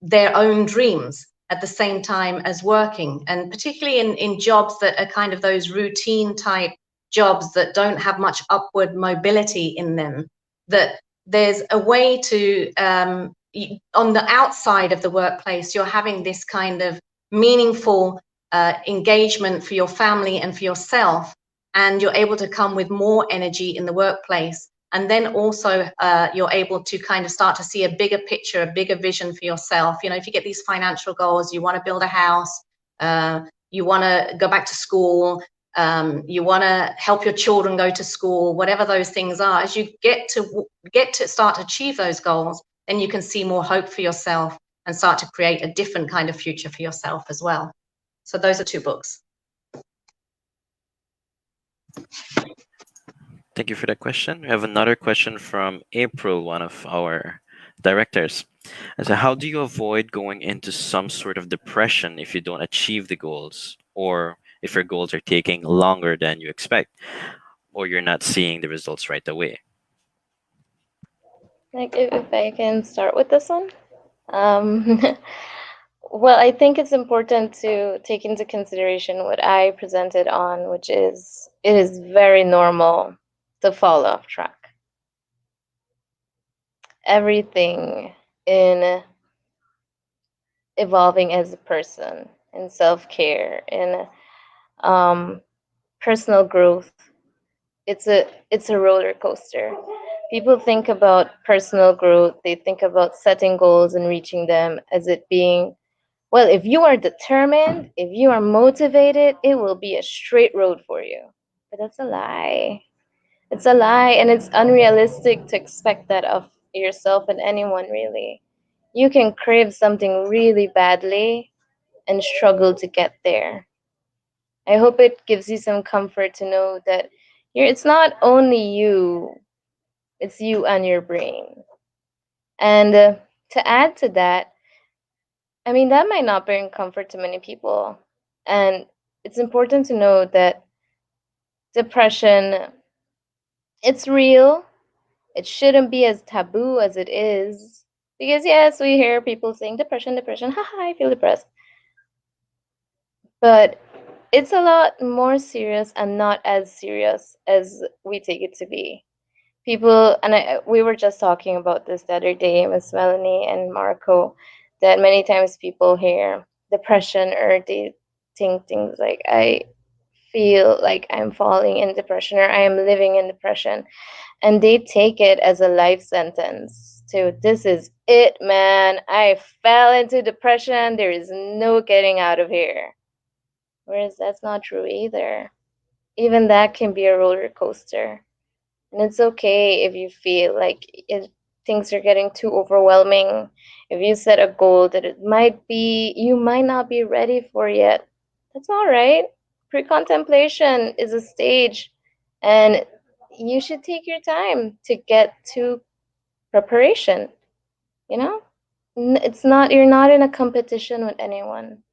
their own dreams at the same time as working, and particularly in jobs that are kind of those routine type jobs that don't have much upward mobility in them, that there's a way to on the outside of the workplace you're having this kind of meaningful engagement for your family and for yourself, and you're able to come with more energy in the workplace. And then also you're able to kind of start to see a bigger picture, a bigger vision for yourself. If you get these financial goals, you want to build a house, you want to go back to school, you want to help your children go to school, whatever those things are. As you get to start to achieve those goals, then you can see more hope for yourself and start to create a different kind of future for yourself as well. So those are two books. Thank you for that question. We have another question from April, one of our directors. And so, how do you avoid going into some sort of depression if you don't achieve the goals, or if your goals are taking longer than you expect, or you're not seeing the results right away? Like if I can start with this one. Um, well, I think it's important to take into consideration what I presented on, which is it is very normal to fall off track. Everything in evolving as a person, in self-care, in um, personal growth, it's a roller coaster. People think about personal growth, they think about setting goals and reaching them as it being, well, if you are determined, if you are motivated, it will be a straight road for you. But that's a lie. It's a lie, and it's unrealistic to expect that of yourself and anyone, really. You can crave something really badly and struggle to get there. I hope it gives you some comfort to know that it's not only you, it's you and your brain. And to add to that, I mean, that might not bring comfort to many people. And it's important to know that depression, it's real. It shouldn't be as taboo as it is. Because, yes, we hear people saying depression, depression, haha, I feel depressed. But it's a lot more serious and not as serious as we take it to be. People, and we were just talking about this the other day, Miss Melanie and Marco, that many times people hear depression or they think things like, I feel like I'm falling in depression or I am living in depression, and they take it as a life sentence to, this is it, man, I fell into depression, there is no getting out of here. Whereas that's not true either. Even that can be a roller coaster. And it's okay if you feel like things are getting too overwhelming. If you set a goal that it might be, you might not be ready for yet, that's all right. Pre contemplation is a stage, and you should take your time to get to preparation. You know, it's not, you're not in a competition with anyone.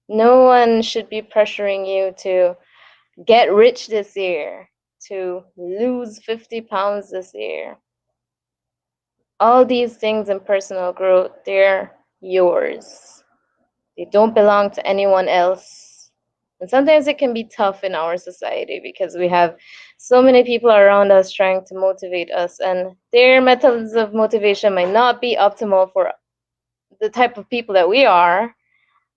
No one should be pressuring you to get rich this year, to lose 50 pounds this year. All these things in personal growth, they're yours. They don't belong to anyone else. And sometimes it can be tough in our society because we have so many people around us trying to motivate us, and their methods of motivation might not be optimal for the type of people that we are.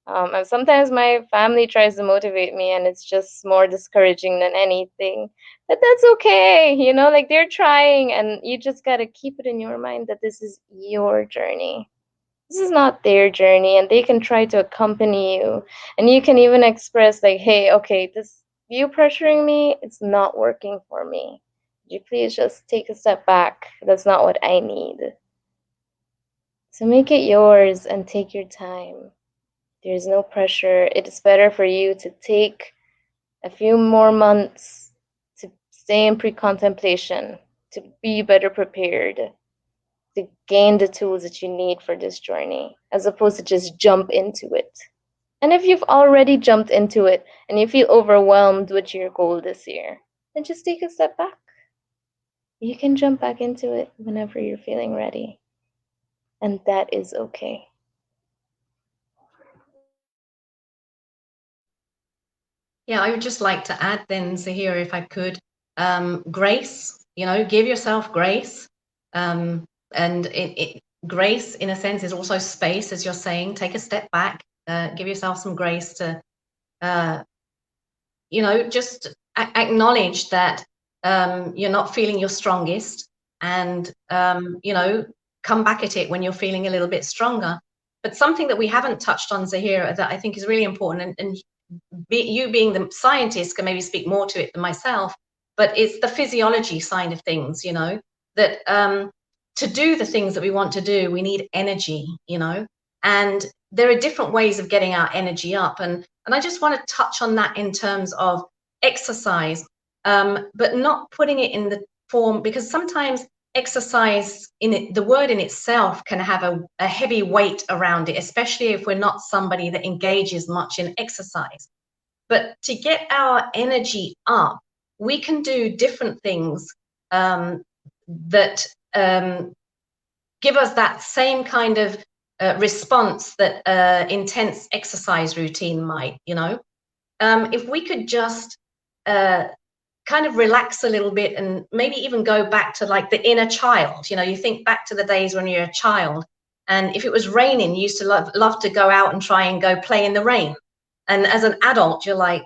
And sometimes my family tries to motivate me, and it's just more discouraging than anything. But that's okay, like they're trying, and you just got to keep it in your mind that this is your journey. This is not their journey, and they can try to accompany you. And you can even express, like, hey, okay, this you pressuring me, it's not working for me. Would you please just take a step back? That's not what I need. So make it yours and take your time. There's no pressure. It is better for you to take a few more months to stay in pre-contemplation, to be better prepared, to gain the tools that you need for this journey, as opposed to just jump into it. And if you've already jumped into it and you feel overwhelmed with your goal this year, then just take a step back. You can jump back into it whenever you're feeling ready. And that is okay. Yeah, I would just like to add then, Zahira, if I could, grace, give yourself grace. And grace, in a sense, is also space, as you're saying. Take a step back, give yourself some grace to, uh, just acknowledge that you're not feeling your strongest, and, come back at it when you're feeling a little bit stronger. But something that we haven't touched on, Zahira, that I think is really important, and you being the scientist can maybe speak more to it than myself, but it's the physiology side of things, that to do the things that we want to do, we need energy, and there are different ways of getting our energy up. And I just want to touch on that in terms of exercise, but not putting it in the form, because sometimes exercise, the word in itself can have a heavy weight around it, especially if we're not somebody that engages much in exercise. But to get our energy up, we can do different things that give us that same kind of response that intense exercise routine might. If we could just kind of relax a little bit, and maybe even go back to like the inner child. You think back to the days when you're a child, and if it was raining, you used to love to go out and try and go play in the rain. And as an adult, you're like,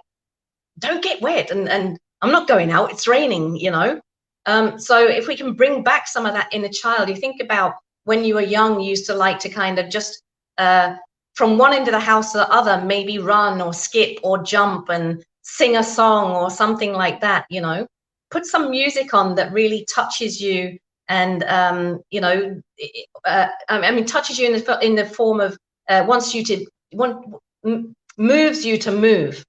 don't get wet, and I'm not going out, it's raining. So if we can bring back some of that inner child, you think about when you were young, you used to like to kind of just from one end of the house to the other, maybe run or skip or jump and sing a song or something like that. Put some music on that really touches you, and I mean, touches you in the form of wants you to moves you to move,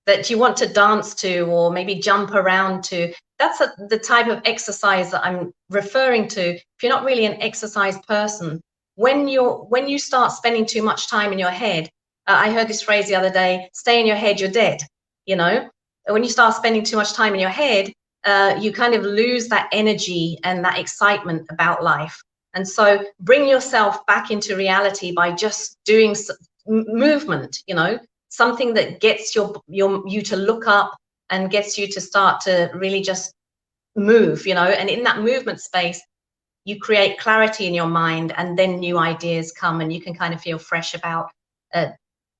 that you want to dance to, or maybe jump around to. That's the type of exercise that I'm referring to. If you're not really an exercise person, when you start spending too much time in your head, I heard this phrase the other day: stay in your head, you're dead. When you start spending too much time in your head, you kind of lose that energy and that excitement about life. And so bring yourself back into reality by just doing movement, something that gets you to look up and gets you to start to really just move, and in that movement space, you create clarity in your mind, and then new ideas come, and you can kind of feel fresh about uh,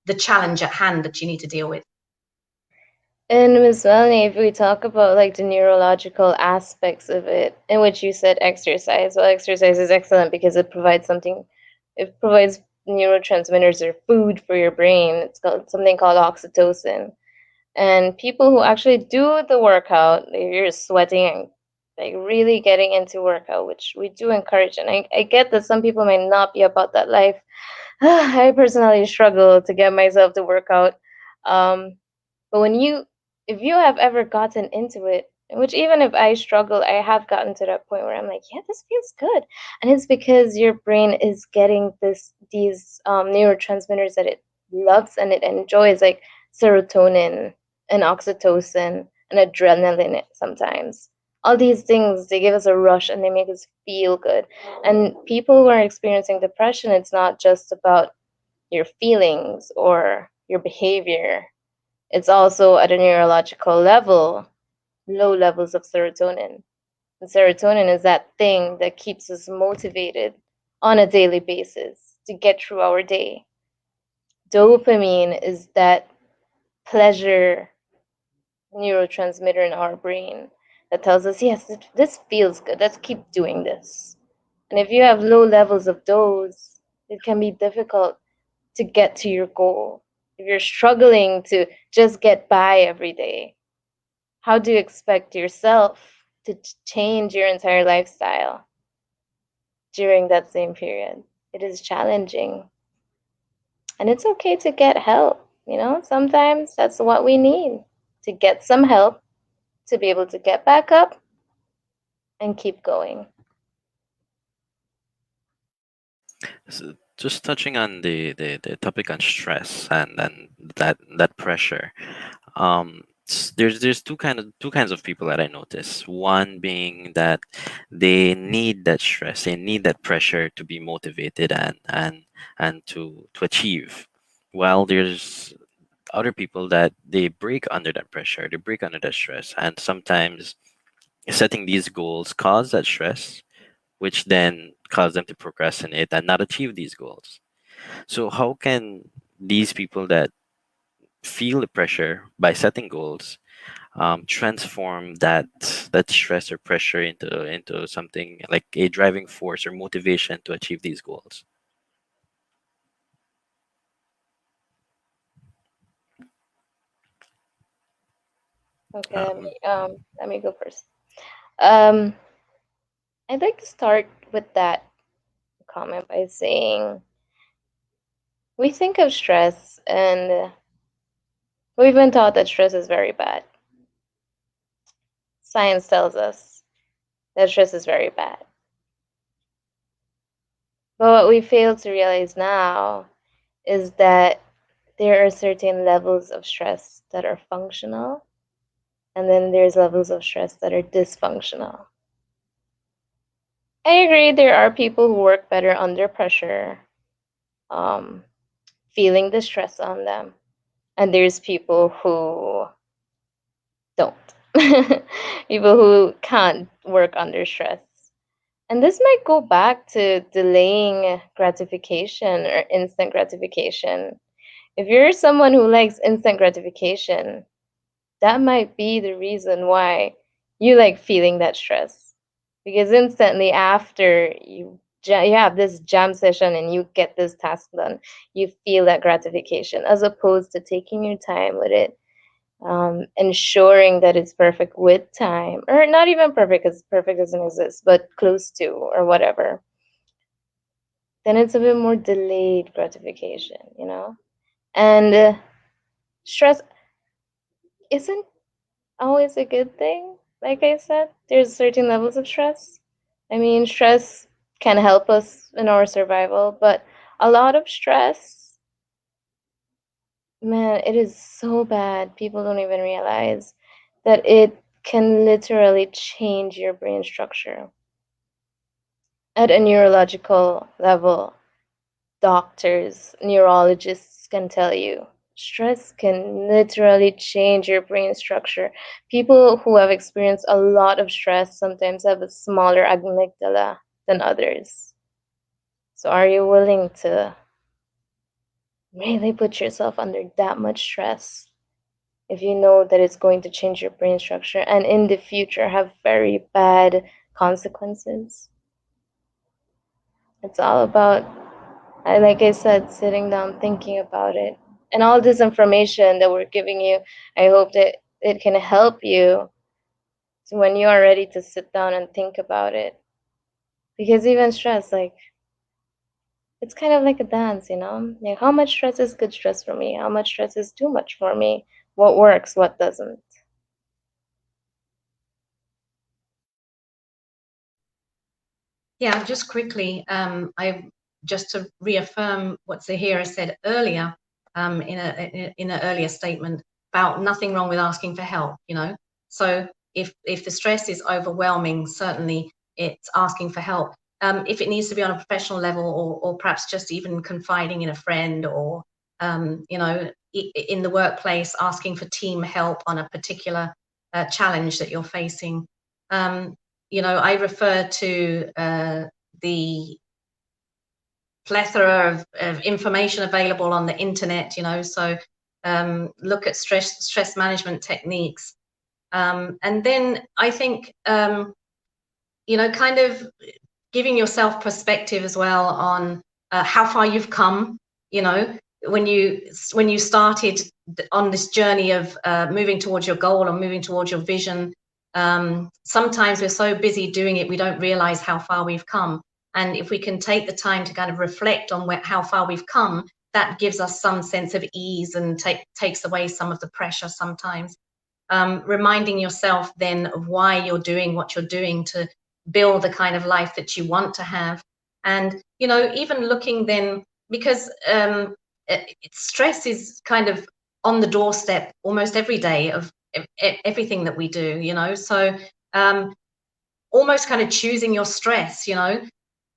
the challenge at hand that you need to deal with. And Ms. Melanie, if we talk about like the neurological aspects of it, in which you said exercise, well, exercise is excellent because it provides neurotransmitters or food for your brain. It's called something called oxytocin. And people who actually do the workout, if you're sweating and like really getting into workout, which we do encourage, and I get that some people might not be about that life. I personally struggle to get myself to work out. But if you have ever gotten into it, which even if I struggle, I have gotten to that point where I'm like, yeah, this feels good, and it's because your brain is getting these neurotransmitters that it loves and it enjoys, like serotonin and oxytocin and adrenaline. Sometimes all these things, they give us a rush and they make us feel good. And people who are experiencing depression, it's not just about your feelings or your behavior, it's also at a neurological level, low levels of serotonin. And serotonin is that thing that keeps us motivated on a daily basis to get through our day. Dopamine is that pleasure neurotransmitter in our brain that tells us, yes, this feels good, let's keep doing this. And if you have low levels of those, it can be difficult to get to your goal. If you're struggling to just get by every day, how do you expect yourself to change your entire lifestyle during that same period? It is challenging. And it's okay to get help. Sometimes that's what we need, to get some help to be able to get back up and keep going. So just touching on the topic on stress and that pressure. There's two kinds of people that I notice. One being that they need that stress, they need that pressure to be motivated and to achieve. While there's other people that they break under that pressure, they break under that stress, and sometimes setting these goals cause that stress, which then cause them to procrastinate and not achieve these goals. So how can these people that feel the pressure by setting goals transform that stress or pressure into something like a driving force or motivation to achieve these goals? Okay, Um, let me go first. Um, I'd like to start with that comment by saying we think of stress and we've been taught that stress is very bad. Science tells us that stress is very bad. But what we fail to realize now is that there are certain levels of stress that are functional, and then there's levels of stress that are dysfunctional. I agree there are people who work better under pressure, um, feeling the stress on them, and there's people who don't. People who can't work under stress. And this might go back to delaying gratification or instant gratification. If you're someone who likes instant gratification, that might be the reason why you like feeling that stress. Because instantly after you have this jam session and you get this task done, you feel that gratification as opposed to taking your time with it, ensuring that it's perfect with time, or not even perfect because perfect doesn't exist, but close to or whatever. Then it's a bit more delayed gratification. And stress isn't always a good thing. Like I said, there's certain levels of stress. I mean, stress can help us in our survival, but a lot of stress, man, it is so bad. People don't even realize that it can literally change your brain structure at a neurological level. Doctors, neurologists can tell you. Stress can literally change your brain structure. People who have experienced a lot of stress sometimes have a smaller amygdala than others. So, are you willing to really put yourself under that much stress if you know that it's going to change your brain structure and in the future have very bad consequences? It's all about, like I said, sitting down, thinking about it. And all this information that we're giving you, I hope that it can help you when you are ready to sit down and think about it. Because even stress, like, it's kind of like a dance, you know? Like, how much stress is good stress for me? How much stress is too much for me? What works, what doesn't? Yeah, just quickly, I just to reaffirm what Zahira said earlier, in an earlier statement about nothing wrong with asking for help. So if the stress is overwhelming, certainly it's asking for help. If it needs to be on a professional level, or perhaps just even confiding in a friend, or in the workplace, asking for team help on a particular challenge that you're facing. I refer to the plethora of information available on the internet, so look at stress management techniques. And then I think, kind of giving yourself perspective as well on how far you've come, you know, when you started on this journey of moving towards your goal or moving towards your vision. Sometimes we're so busy doing it, we don't realize how far we've come. And if we can take the time to kind of reflect on how far we've come, that gives us some sense of ease and takes away some of the pressure sometimes. Reminding yourself then of why you're doing what you're doing, to build the kind of life that you want to have. And even looking then, because stress is kind of on the doorstep almost every day of everything that we do, so almost kind of choosing your stress.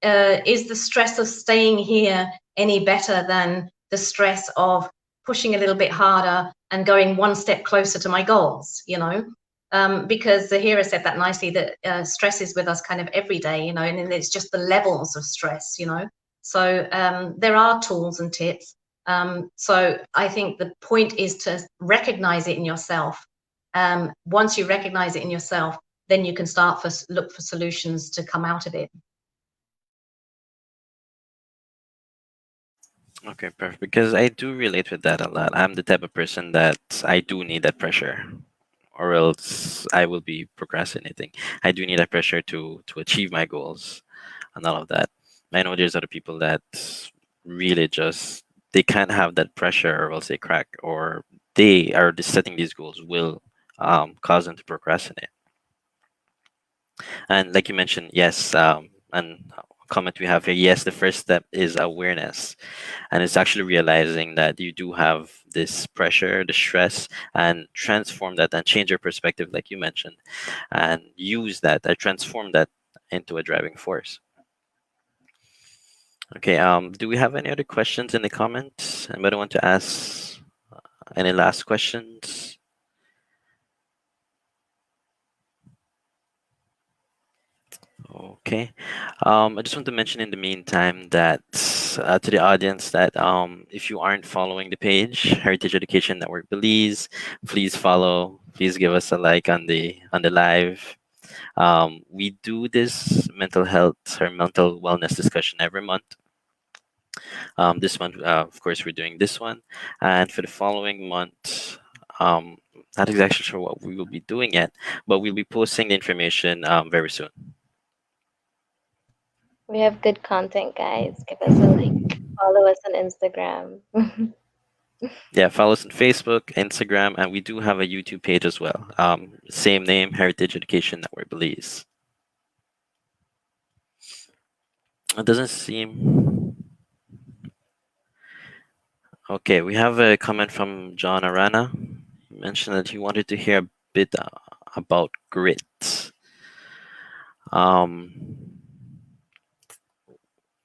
Is the stress of staying here any better than the stress of pushing a little bit harder and going one step closer to my goals? Because Zahira said that nicely, that stress is with us kind of every day, and it's just the levels of stress. So there are tools and tips. So I think the point is to recognize it in yourself. Once you recognize it in yourself, then you can start look for solutions to come out of it. Okay, perfect. Because I do relate with that a lot. I'm the type of person that I do need that pressure, or else I will be procrastinating. I do need that pressure to achieve my goals and all of that. I know there's other people that really just they can't have that pressure, or else they crack, or they are just setting these goals will cause them to procrastinate. And like you mentioned, yes, and comment we have here, yes, the first step is awareness, and it's actually realizing that you do have this pressure, the stress, and transform that and change your perspective, like you mentioned, and use that, transform that into a driving force. Okay, do we have any other questions in the comments? Anybody want to ask any last questions? Okay. I just want to mention in the meantime that to the audience that if you aren't following the page, Heritage Education Network Belize, please follow. Please give us a like on the live. We do this mental health or mental wellness discussion every month. This month, of course, we're doing this one, and for the following month, not exactly sure what we will be doing yet, but we'll be posting the information very soon. We have good content, guys. Give us a like. Follow us on Instagram. Yeah, follow us on Facebook, Instagram, and we do have a YouTube page as well. Same name, Heritage Education Network Belize. It doesn't seem. Okay, we have a comment from John Arana. He mentioned that he wanted to hear a bit about grit. Um,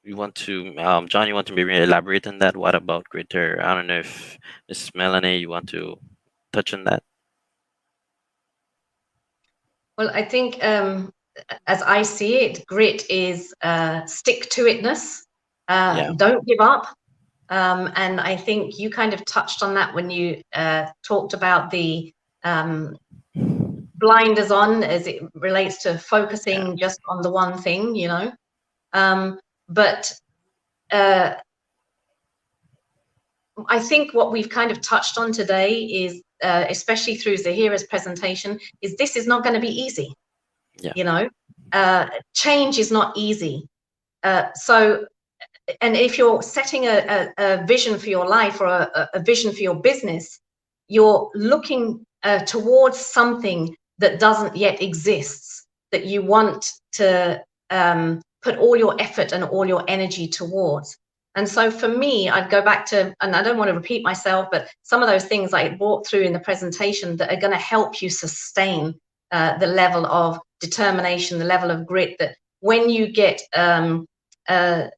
you want to, John, you want to maybe elaborate on that? What about greater? I don't know if Miss Melanie, you want to touch on that? Well, I think as I see it, grit is stick to itness, Yeah. don't give up. And I think you kind of touched on that when you talked about the um, blinders on as it relates to Yeah. focusing just on the one thing, you know. But uh, I think what we've kind of touched on today is, especially through Zahira's presentation, is this is not going to be easy, Yeah. you know. Change is not easy. So, and if you're setting a vision for your life or a vision for your business, you're looking towards something that doesn't yet exist, that you want to put all your effort and all your energy towards. And so for me, I'd go back to, and I don't want to repeat myself, but some of those things I brought through in the presentation that are going to help you sustain the level of determination, the level of grit, that when you get uh,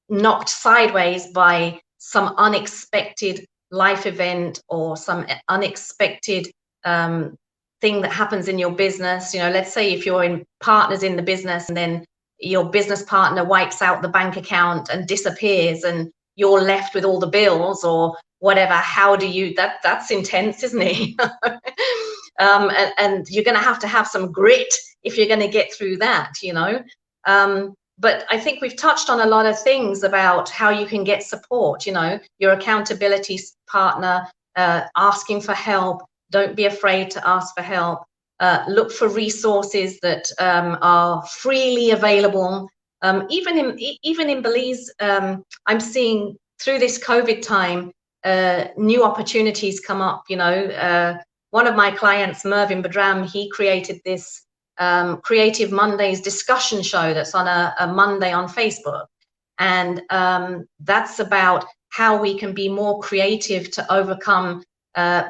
knocked sideways by some unexpected life event or some unexpected thing that happens in your business. You know, let's say if you're in partners in the business and then your business partner wipes out the bank account and disappears and you're left with all the bills or whatever. How do you, that's intense, isn't it? And you're going to have some grit if you're going to get through that, you know. But I think we've touched on a lot of things about how you can get support, you know, your accountability partner, asking for help. Don't be afraid to ask for help. Look for resources that are freely available. Even in Belize, I'm seeing through this COVID time, new opportunities come up. You know, one of my clients, Mervyn Badram, he created this Creative Mondays discussion show that's on a Monday on Facebook. And that's about how we can be more creative to overcome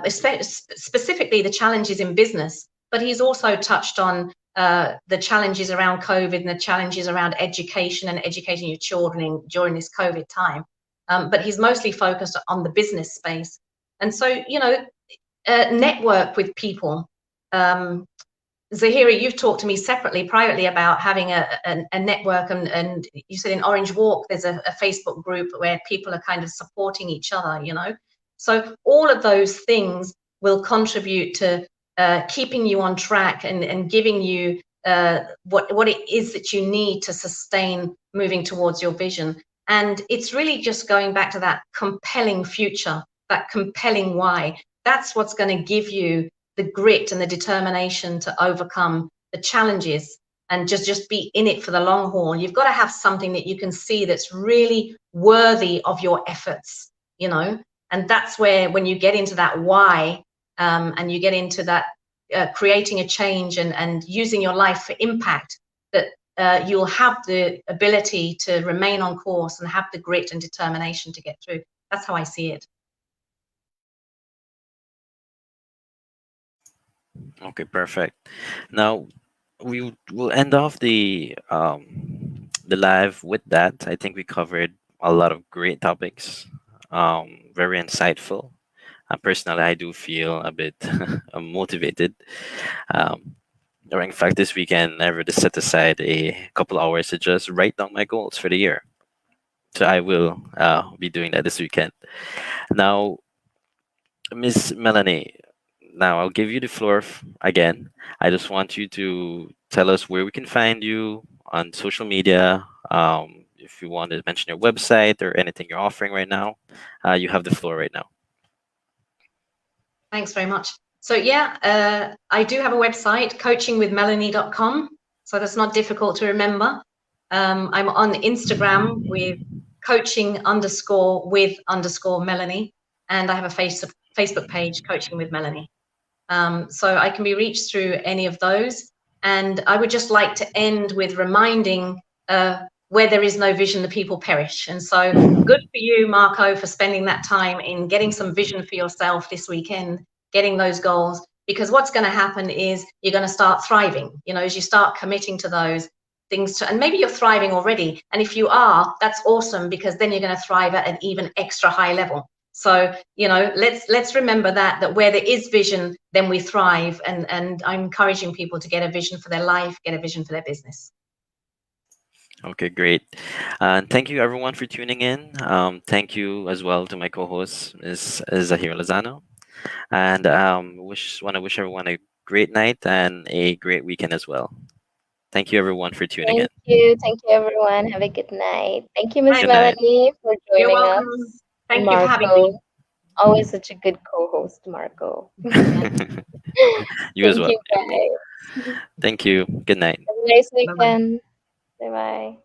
specifically the challenges in business. But he's also touched on the challenges around COVID and the challenges around education and educating your children during this COVID time. But he's mostly focused on the business space. And so, you know, network with people. Zahira, you've talked to me separately, privately, about having a network, and you said in Orange Walk, there's a Facebook group where people are kind of supporting each other, you know. So all of those things will contribute to keeping you on track and giving you what it is that you need to sustain moving towards your vision. And it's really just going back to that compelling future, that compelling why. That's what's going to give you the grit and the determination to overcome the challenges and just be in it for the long haul. You've got to have something that you can see that's really worthy of your efforts, you know. And that's where, when you get into that why, and you get into that creating a change and using your life for impact, that you'll have the ability to remain on course and have the grit and determination to get through. That's how I see it. Okay, perfect. Now we will end off the live with that. I think we covered a lot of great topics. Very insightful. Personally, I do feel a bit motivated. Um, in fact, this weekend I already set aside a couple hours to just write down my goals for the year. So I will be doing that this weekend. Now, Miss Melanie, now I'll give you the floor again. I just want you to tell us where we can find you on social media. If you want to mention your website or anything you're offering right now, you have the floor right now. Thanks very much. So yeah, I do have a website, coachingwithmelanie.com. So that's not difficult to remember. I'm on Instagram with coaching_with_Melanie, and I have a Facebook page, Coaching with Melanie. So I can be reached through any of those. And I would just like to end with reminding where there is no vision, the people perish. And so good for you, Marco, for spending that time in getting some vision for yourself this weekend, getting those goals, because what's going to happen is you're going to start thriving. You know, as you start committing to those, things to, and maybe you're thriving already. And if you are, that's awesome, because then you're going to thrive at an even extra high level. So, let's remember that where there is vision, then we thrive. And I'm encouraging people to get a vision for their life, get a vision for their business. Okay, great. And thank you everyone for tuning in. Thank you as well to my co-host, is Zahir Lozano. And want to wish everyone a great night and a great weekend as well. Thank you everyone for tuning in. Thank you. Thank you, everyone. Have a good night. Thank you, Miss Bye. Good night. Melanie, for You're joining us. welcome. And Thank you for having Marco. me. Always such a good co-host, Marco. You as Thank well. you, guys. Thank you. Good night. Have a nice Bye bye. weekend. Bye bye.